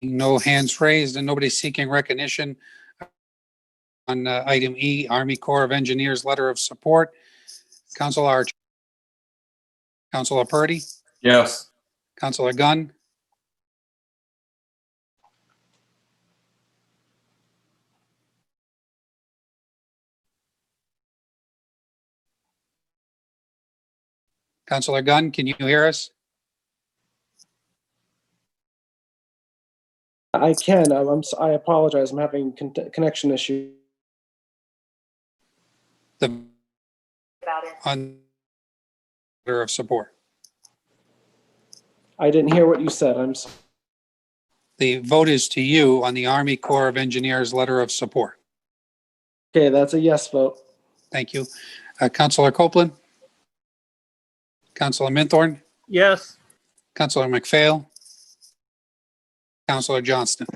No hands raised and nobody seeking recognition on item E, Army Corps of Engineers letter of support. Councilor Archer. Councilor Purdy. Yes. Councilor Gunn. Councilor Gunn, can you hear us? I can. I apologize. I'm having connection issue. On letter of support. I didn't hear what you said. I'm sorry. The vote is to you on the Army Corps of Engineers letter of support. Okay, that's a yes vote. Thank you. Councilor Copeland? Councilor Minthorn? Yes. Councilor McPhail? Councilor Johnston?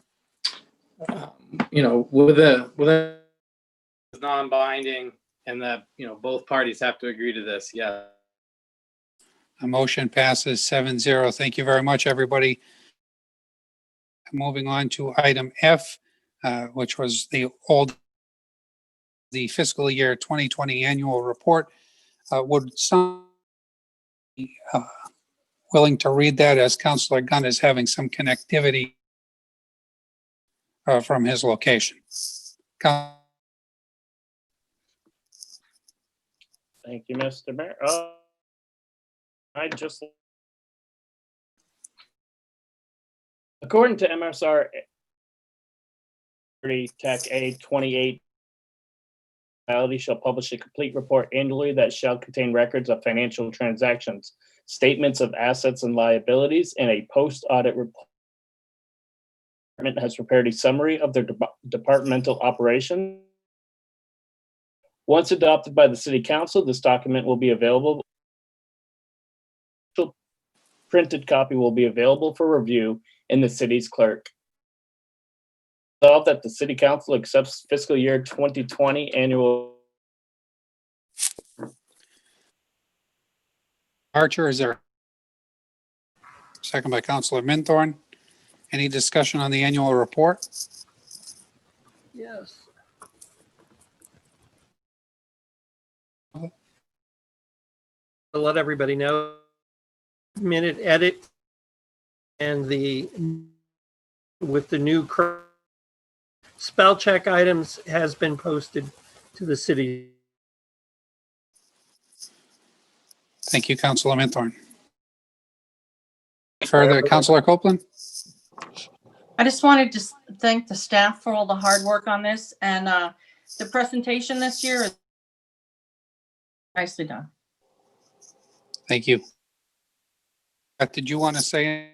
You know, with a non-binding and that, you know, both parties have to agree to this. Yeah. A motion passes 7-0. Thank you very much, everybody. Moving on to item F, which was the fiscal year 2020 annual report. Would some be willing to read that, as Councilor Gunn is having some connectivity from his location? Thank you, Mr. Mayor. According to MSR Tech A 28, shall publish a complete report annually that shall contain records of financial transactions, statements of assets and liabilities, and a post-audit report. Department has prepared a summary of their departmental operation. Once adopted by the City Council, this document will be available. Printed copy will be available for review in the city's clerk. Resolved that the City Council accepts fiscal year 2020 annual. Archer, is there? Second by Councilor Minthorn. Any discussion on the annual report? Yes. To let everybody know, minute edit and with the new spell check items has been posted to the city. Thank you, Councilor Minthorn. Further, Councilor Copeland? I just wanted to thank the staff for all the hard work on this, and the presentation this year is nicely done. Thank you. Did you want to say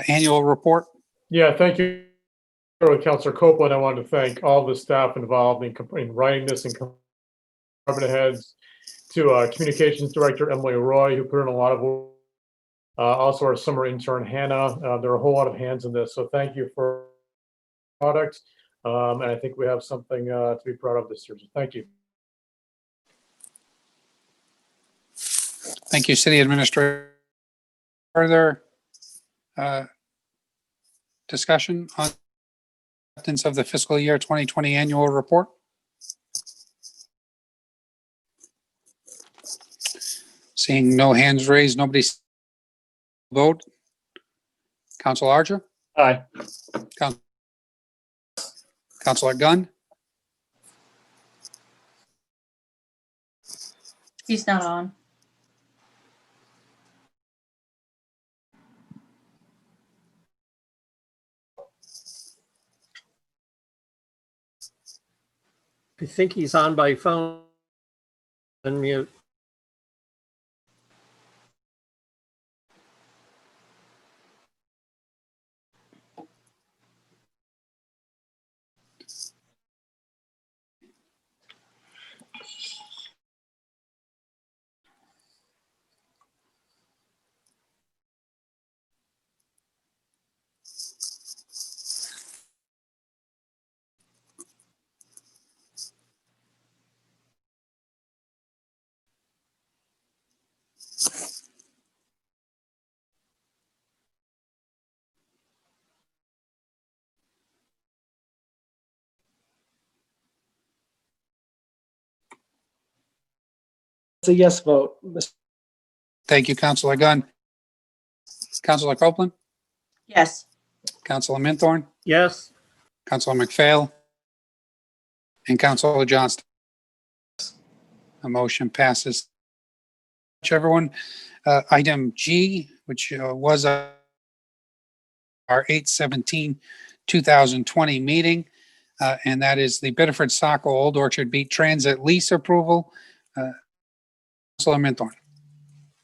annual report? Yeah, thank you, Councilor Copeland. I wanted to thank all the staff involved in writing this, and department heads, to Communications Director Emily Roy, who put in a lot of work. Also our summer intern, Hannah. There are a whole lot of hands in this, so thank you for the product. And I think we have something to be proud of this year, so thank you. Thank you, City Administrator. Further discussion on acceptance of the fiscal year 2020 annual report? Seeing no hands raised, nobody vote. Councilor Archer? Aye. Councilor Gunn? He's not on. I think he's on by phone. Unmute. It's a yes vote. Thank you, Councilor Gunn. Councilor Copeland? Yes. Councilor Minthorn? Yes. Councilor McPhail? And Councilor Johnston? A motion passes. Everyone, item G, which was our 8/17/2020 meeting, and that is the Biddeford Saco Old Orchard Beat Transit lease approval. Councilor Minthorn.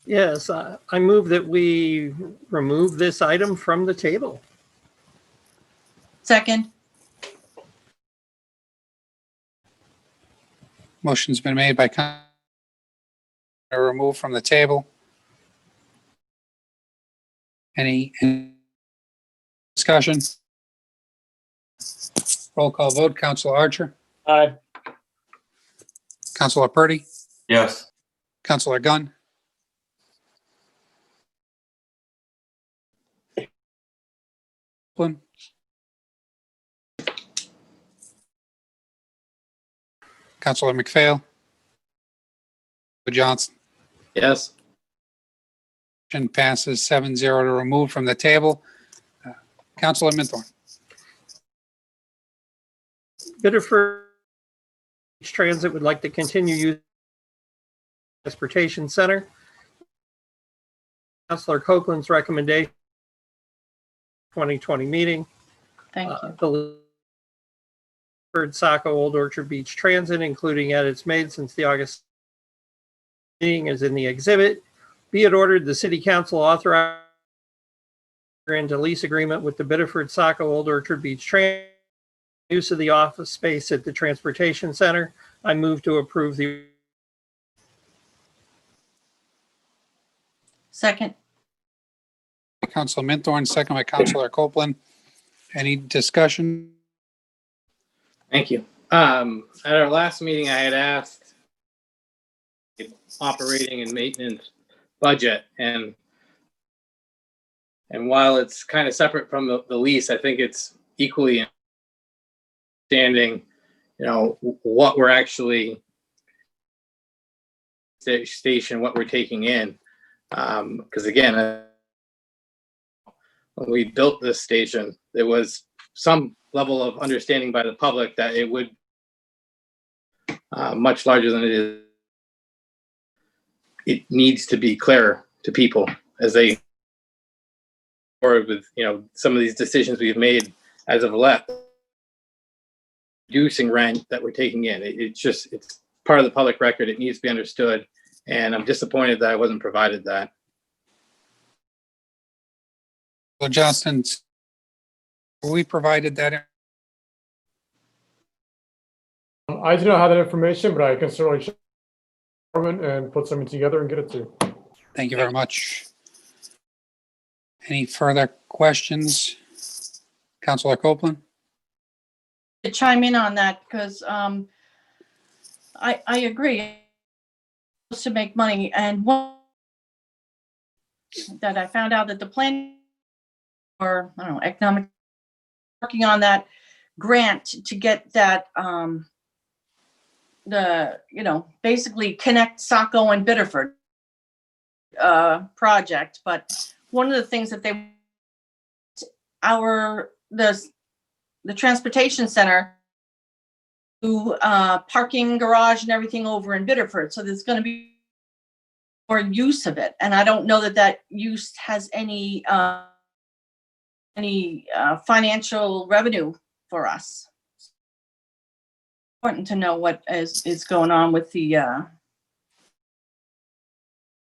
Yes, I move that we remove this item from the table. Second. Motion's been made by remove from the table. Any discussion? Roll call vote. Councilor Archer, Aye. Councilor Purdy, Yes. Councilor Gunn, Flynn, Councilor McPhail, Johnson. Yes. Motion passes 7-0 to remove from the table. Councilor Minthorn. Biddeford Transit would like to continue using the Transportation Center. Councilor Copeland's recommendation 2020 meeting. Thank you. The Saco Old Orchard Beach Transit, including edits made since the August meeting, is in the exhibit. Be it ordered, the City Council authorize into lease agreement with the Biddeford Saco Old Orchard Beach Transit use of the office space at the Transportation Center. I move to approve the. Second. Councilor Minthorn, second by Councilor Copeland. Any discussion? Thank you. At our last meeting, I had asked operating and maintenance budget, and while it's kind of separate from the lease, I think it's equally understanding, what we're actually station, what we're taking in, because again, when we built this station, there was some level of understanding by the public that it would much larger than it is. It needs to be clearer to people as they forward with some of these decisions we've made as of late, reducing rent that we're taking in. It's part of the public record. It needs to be understood, and I'm disappointed that I wasn't provided that. So Justin, we provided that. I do not have that information, but I can certainly check and put something together and get it to you. Thank you very much. Any further questions? Councilor Copeland? To chime in on that, because I agree to make money, and one that I found out that the plan or economic working on that grant to get that basically connect Saco and Biddeford project. But one of the things that the transportation center to parking garage and everything over in Biddeford, so there's going to be more use of it, and I don't know that use has any financial revenue for us. Important to know what is going on with the.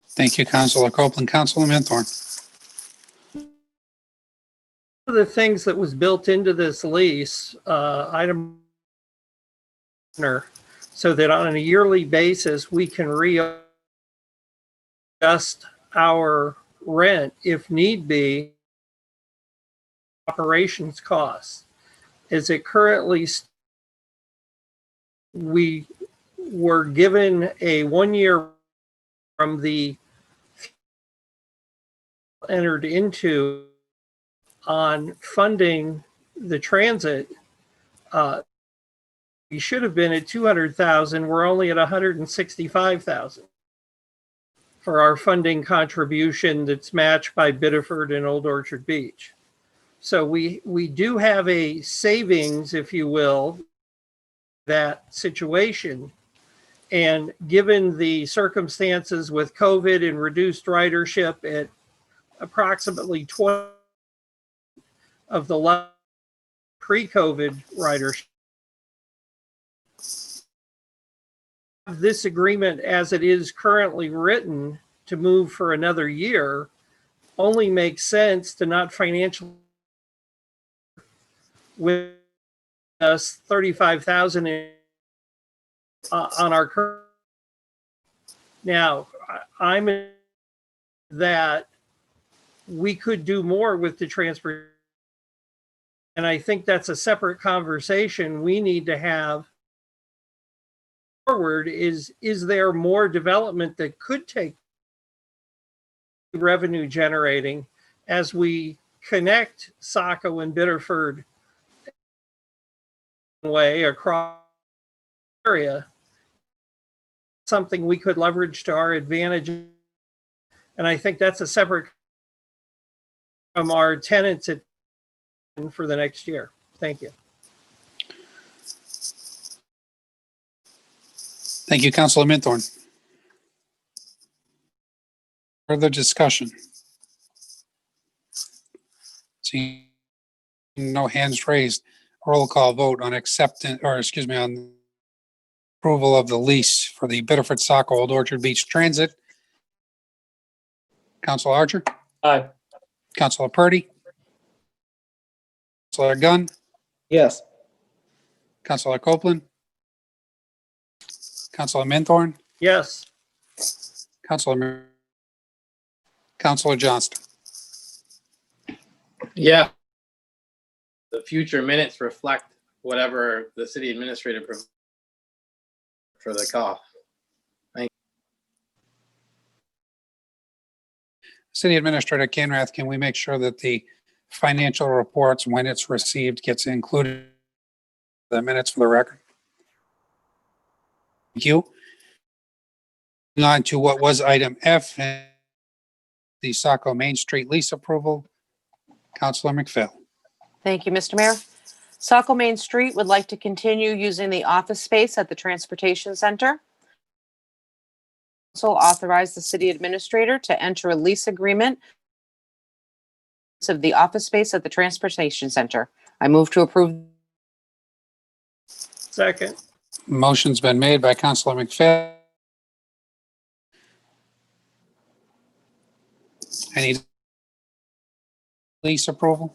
Thank you, Councilor Copeland. Councilor Minthorn. One of the things that was built into this lease item, so that on a yearly basis we can readjust our rent if need be. Operations costs. As it currently, we were given a 1 year from the entered into on funding the transit. We should have been at 200,000. We're only at 165,000 for our funding contribution that's matched by Biddeford and Old Orchard Beach. So we do have a savings, if you will, that situation. And given the circumstances with COVID and reduced ridership at approximately 20 of the pre-COVID ridership, this agreement as it is currently written to move for another year only makes sense to not financially with us 35,000 on our current. Now, I'm in that we could do more with the transport. And I think that's a separate conversation we need to have forward is there more development that could take revenue generating as we connect Saco and Biddeford way across the area, something we could leverage to our advantage. And I think that's a separate from our tenants for the next year. Thank you. Thank you, Councilor Minthorn. Further discussion? Seeing no hands raised, roll call vote on acceptance, or excuse me, on approval of the lease for the Biddeford Saco Old Orchard Beach Transit. Councilor Archer? Aye. Councilor Purdy? Councilor Gunn? Yes. Councilor Copeland? Councilor Minthorn? Yes. Councilor Johnston? Yeah. The future minutes reflect whatever the city administrator provides for the call. Thank you. City Administrator Canrath, can we make sure that the financial reports, when it's received, gets included in the minutes for the record? Thank you. Moving on to what was item F, the Saco Main Street lease approval. Councilor McPhail. Thank you, Mr. Mayor. Saco Main Street would like to continue using the office space at the Transportation Center. Also authorize the city administrator to enter a lease agreement of the office space at the Transportation Center. I move to approve. Second. Motion's been made by Councilor McPhail. Any lease approval?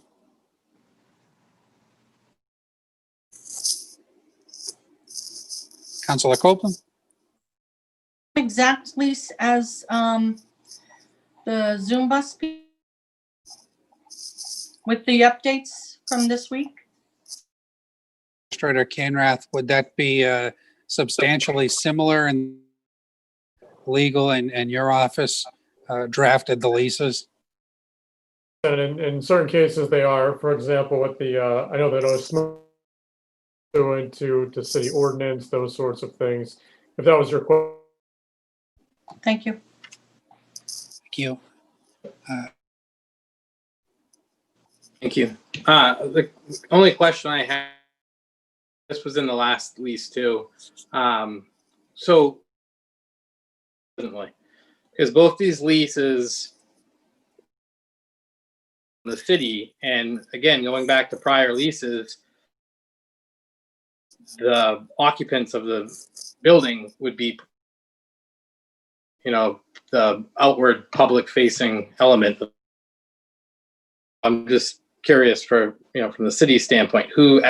Councilor Copeland? Exact lease as the Zoom bus with the updates from this week. Administrator Canrath, would that be substantially similar in legal and your office drafted the leases? And in certain cases, they are. For example, with the I know that to city ordinance, those sorts of things. If that was your question. Thank you. Thank you. Thank you. The only question I had, this was in the last lease too. So, because both these leases, the city, and again, going back to prior leases, the occupants of the building would be, the outward public facing element. I'm just curious from the city standpoint, who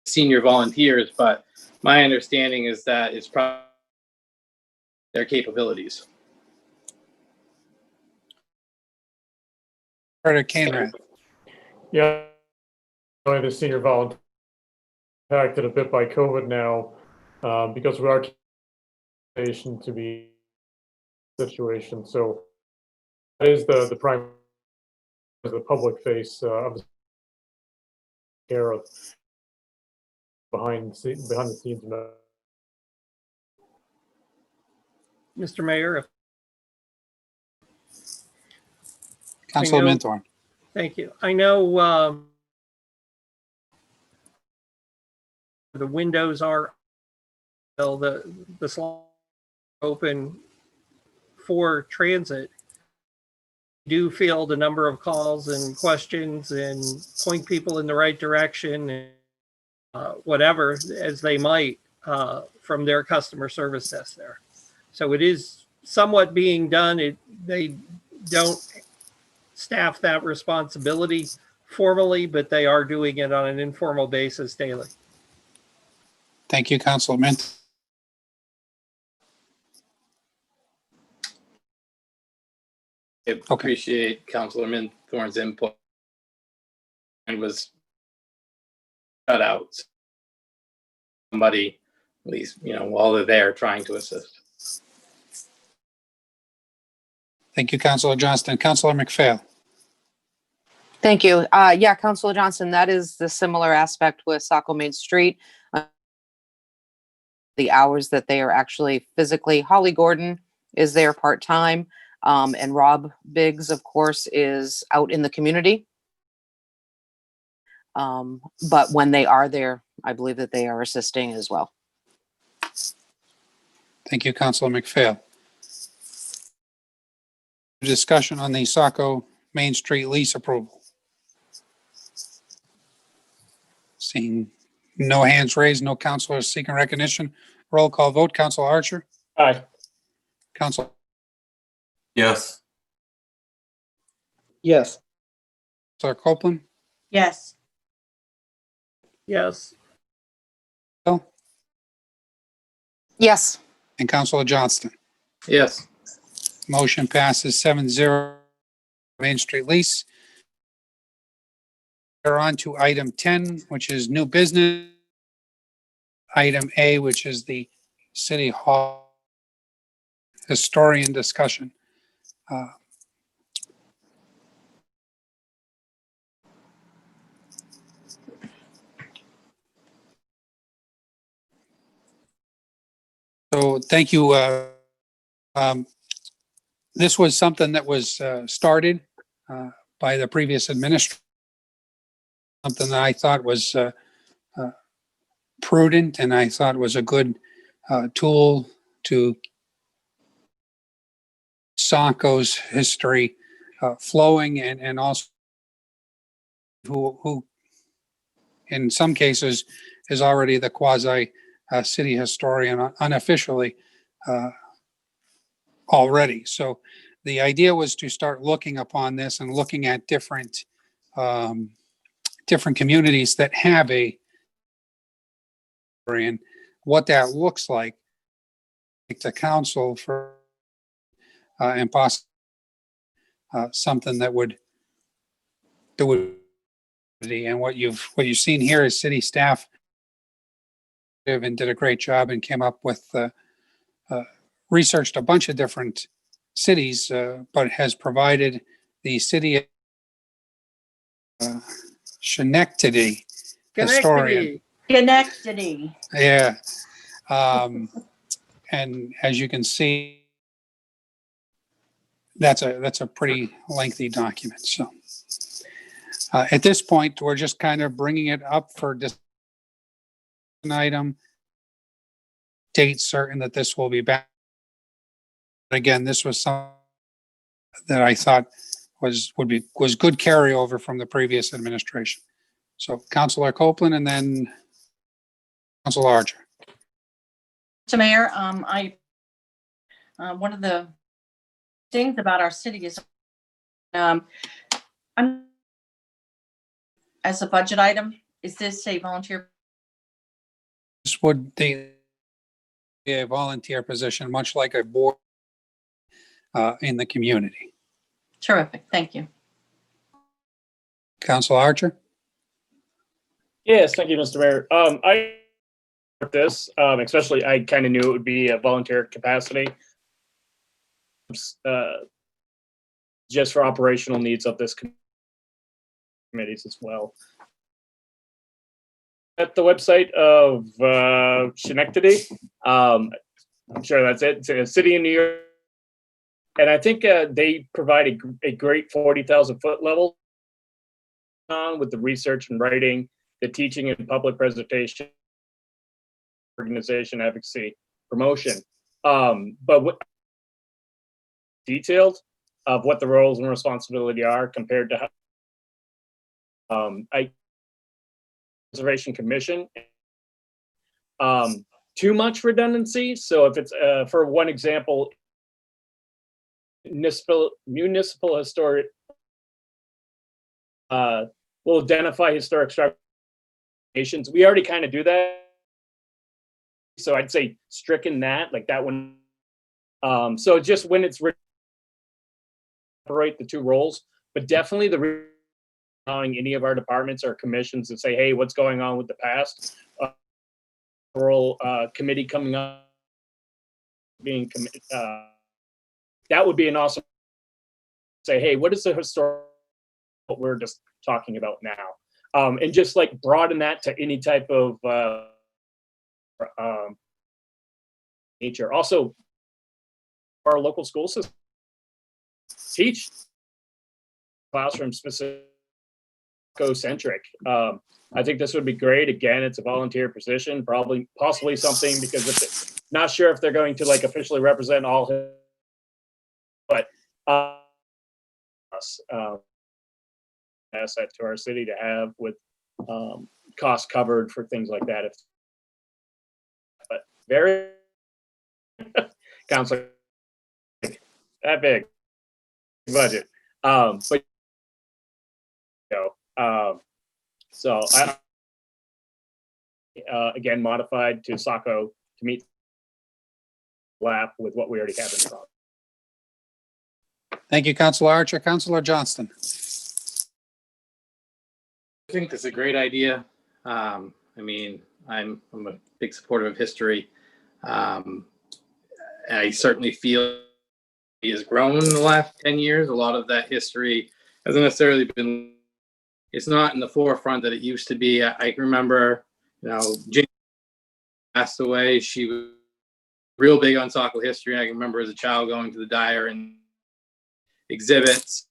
senior volunteers, but my understanding is that it's probably their capabilities. Yeah, the senior volunteer impacted a bit by COVID now, because we are to be situation. So that is the prime, the public face of the care of behind the scenes. Mr. Mayor. Councilor Minthorn. Thank you. I know the windows are the slot open for transit. Do field a number of calls and questions and point people in the right direction and whatever as they might from their customer service desk there. So it is somewhat being done. They don't staff that responsibility formally, but they are doing it on an informal basis daily. Thank you, Councilor Mint. I appreciate Councilor Minthorn's input. And was cut out. Somebody, at least, while they're there trying to assist. Thank you, Councilor Johnston. Councilor McPhail. Thank you. Yeah, Councilor Johnson, that is the similar aspect with Saco Main Street. The hours that they are actually physically, Holly Gordon is there part-time, and Rob Biggs, of course, is out in the community. But when they are there, I believe that they are assisting as well. Thank you, Councilor McPhail. Discussion on the Saco Main Street lease approval. Seeing no hands raised, no councilors seeking recognition. Roll call vote. Councilor Archer. Aye. Councilor. Yes. Yes. Councilor Copeland. Yes. Yes. Bill. Yes. And Councilor Johnston. Yes. Motion passes 7-0. Main Street lease. We're on to item 10, which is new business. Item A, which is the City Hall historian discussion. So thank you. This was something that was started by the previous administration. Something that I thought was prudent, and I thought was a good tool to Saco's history flowing, and also who in some cases is already the quasi city historian unofficially already. So the idea was to start looking upon this and looking at different different communities that have a, and what that looks like to council for and possibly something that would and what you've seen here is city staff and did a great job and came up with researched a bunch of different cities, but has provided the city Chenette historian. Schenectady. Yeah. And as you can see, that's a pretty lengthy document. So at this point, we're just kind of bringing it up for discussion item. Date certain that this will be back. Again, this was something that I thought was good carryover from the previous administration. So Councilor Copeland and then Councilor Archer. Mr. Mayor, one of the things about our city is as a budget item, is this a volunteer? This would be a volunteer position, much like a board in the community. Terrific, thank you. Councilor Archer? Yes, thank you, Mr. Mayor. I this, especially I kind of knew it would be a volunteer capacity, just for operational needs of this committees as well. At the website of Schenectady, I'm sure that's it. It's a city in New York, and I think they provide a great 40,000 foot level with the research and writing, the teaching and public presentation, organization advocacy, promotion. But what detailed of what the roles and responsibility are compared to Conservation Commission. Too much redundancy. So if it's for one example, municipal historic, will identify historic structures. We already kind of do that. So I'd say stricken that, like that one. So just when it's separate the two roles, but definitely allowing any of our departments or commissions to say, hey, what's going on with the past? Committee coming up, being that would be an awesome say, hey, what is the historic what we're just talking about now? And just like broaden that to any type of nature. Also, our local school system teach classroom specific centric. I think this would be great. Again, it's a volunteer position, possibly something, because if not sure if they're going to like officially represent all, but asset to our city to have with costs covered for things like that. But very council that big budget, but so I again modified to Saco to meet lap with what we already have in front. Thank you, Councilor Archer. Councilor Johnston. I think that's a great idea. I mean, I'm a big supporter of history. I certainly feel it has grown in the last 10 years. A lot of that history hasn't necessarily been, it's not in the forefront that it used to be. I remember, Jane passed away. She was real big on Saco history. I can remember as a child going to the Dyer and exhibits.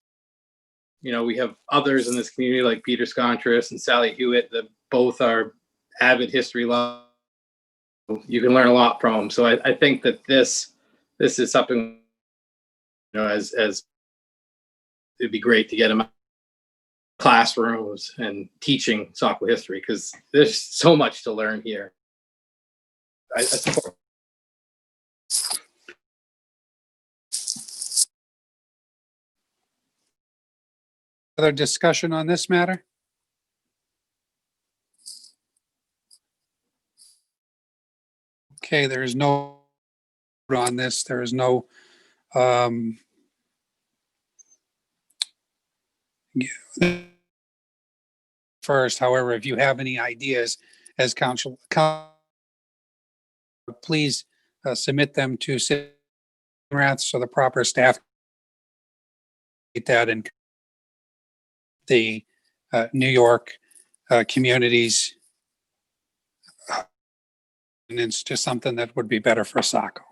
We have others in this community like Peter Scontris and Sally Hewitt that both are avid history lovers. You can learn a lot from them. So I think that this is something, as it'd be great to get them out of classrooms and teaching Saco history, because there's so much to learn here. I support. Other discussion on this matter? Okay, there is no vote on this. There is no first. However, if you have any ideas as council, please submit them to rats so the proper staff get that in the New York communities. And it's just something that would be better for Saco.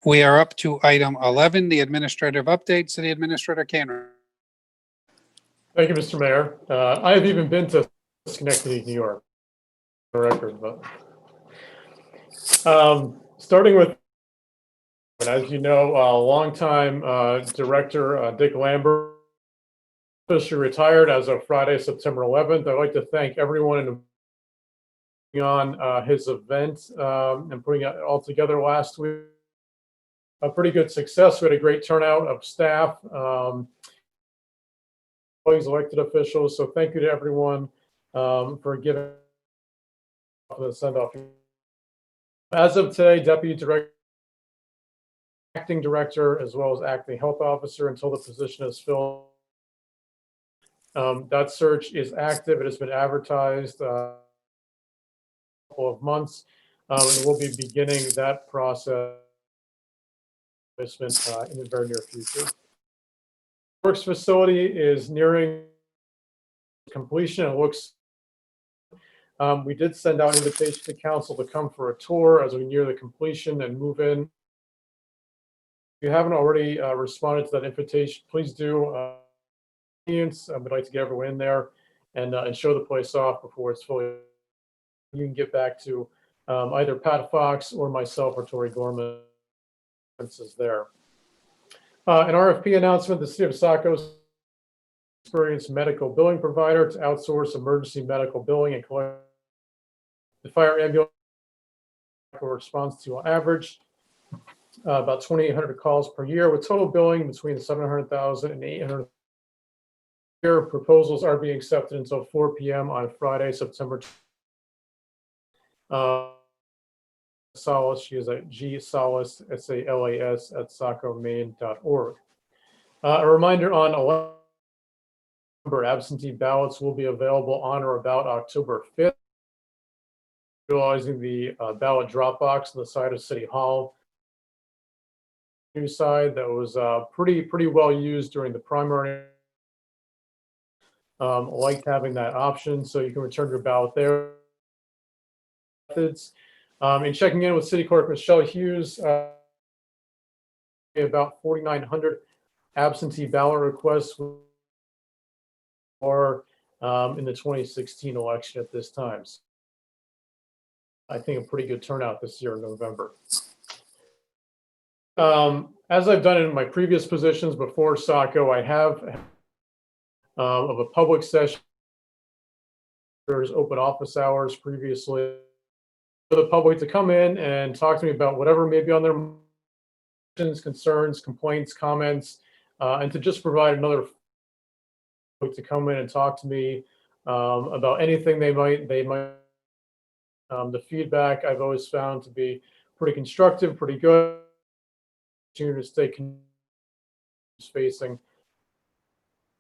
We are up to item 11, the administrative update. City Administrator Cannon. Thank you, Mr. Mayor. I have even been to Schenectady, New York. Record, but starting with, as you know, longtime director Dick Lambert officially retired as of Friday, September 11th. I'd like to thank everyone on his event and putting it all together last week. A pretty good success. We had a great turnout of staff, employees, elected officials. So thank you to everyone for giving the send off. As of today, Deputy Director, Acting Director, as well as Acting Health Officer until the position is filled. That search is active. It has been advertised a couple of months, and we'll be beginning that process in the very near future. Works facility is nearing completion. It looks. We did send out an invitation to council to come for a tour as we near the completion and move in. If you haven't already responded to that invitation, please do. We'd like to get everyone in there and show the place off before it's fully. You can get back to either Pat Fox or myself or Tori Gorman. Is there. An RFP announcement: the City of Saco's experienced medical billing provider to outsource emergency medical billing and collect the fire ambulance response to on average. about 2,800 calls per year with total billing between 700,000 and 800. Proposals are being accepted until 4 p.m. on Friday, September. Salas, she is at gsalas, S-A-L-A-S, at sacomaine.org. A reminder on November absentee ballots will be available on or about October 5th. Utilizing the ballot drop box on the side of City Hall. New side that was pretty well used during the primary. Liked having that option, so you can return your ballot there. Methods. And checking in with City Clerk Michelle Hughes, about 4,900 absentee ballot requests or in the 2016 election at this time. So I think a pretty good turnout this year in November. As I've done in my previous positions before Saco, I have of a public session, there's open office hours previously for the public to come in and talk to me about whatever may be on their questions, concerns, complaints, comments, and to just provide another to come in and talk to me about anything they might. The feedback I've always found to be pretty constructive, pretty good. To stay facing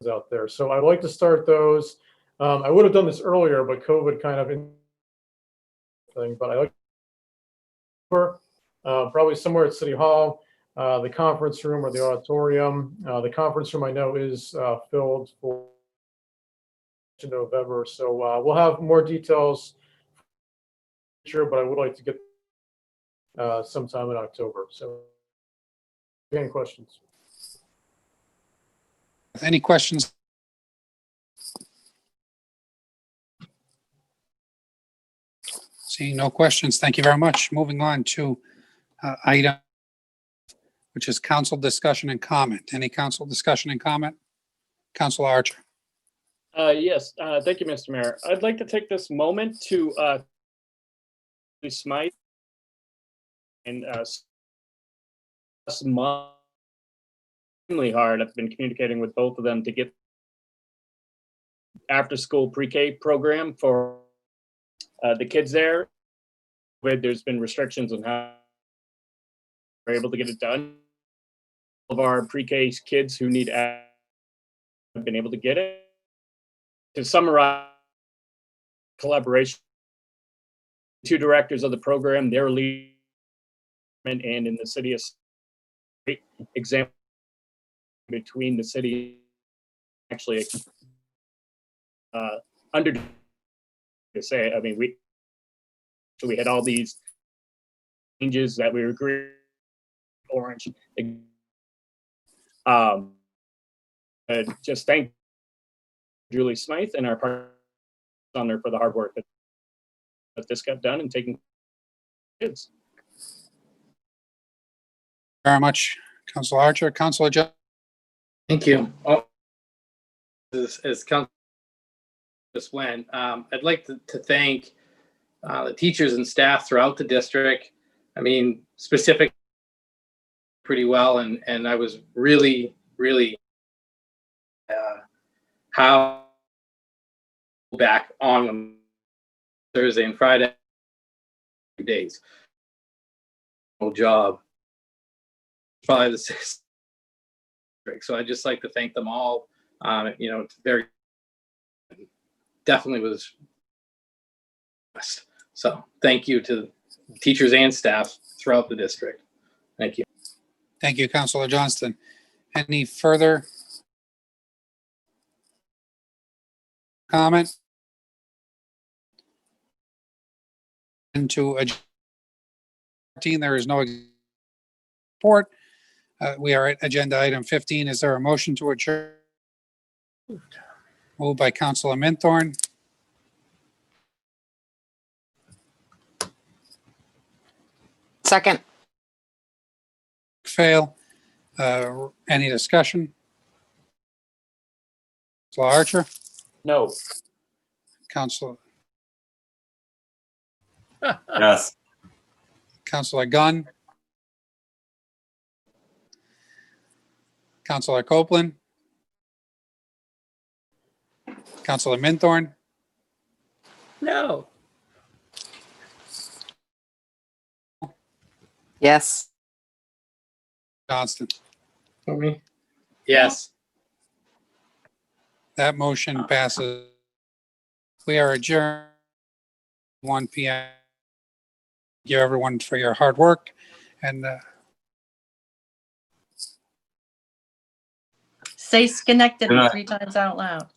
out there. So I'd like to start those. I would have done this earlier, but COVID kind of thing. But I like probably somewhere at City Hall, the conference room or the auditorium. The conference room I know is filled for November, so we'll have more details. But I would like to get sometime in October. So, any questions? Any questions? Seeing no questions, thank you very much. Moving on to item, which is council discussion and comment. Any council discussion and comment? Councilor Archer. Yes, thank you, Mr. Mayor. I'd like to take this moment to Smythe and extremely hard. I've been communicating with both of them to get after-school pre-K program for the kids there. There's been restrictions on how we're able to get it done. All of our pre-K kids who need have been able to get it. To summarize, collaboration, two directors of the program, their lead, and in the city of example between the city actually under to say, I mean, we had all these changes that we were green, orange. Just thank Julie Smythe and our partner on there for the hard work that this got done and taking kids. Very much, Councilor Archer. Councilor Jones. Thank you. As Councilor just went, I'd like to thank the teachers and staff throughout the district. I mean, specific pretty well, and I was really how back on Thursday and Friday days. Job. Probably the sixth. So I'd just like to thank them all. You know, it's very definitely was. So thank you to teachers and staff throughout the district. Thank you. Thank you, Councilor Johnston. Any further comment? Into agenda 14, there is no report. We are at agenda item 15. Is there a motion to adjourn? Moved by Councilor Minthorn. Second. Fail. Any discussion? Councilor Archer? No. Councilor? Yes. Councilor Gunn? Counselor Copeland, Counselor Minthorn, No. Yes. Johnston. For me? Yes. That motion passes. We are adjourned 1 p.m. Thank you everyone for your hard work and Say Schenectady Good night. 3 times out loud.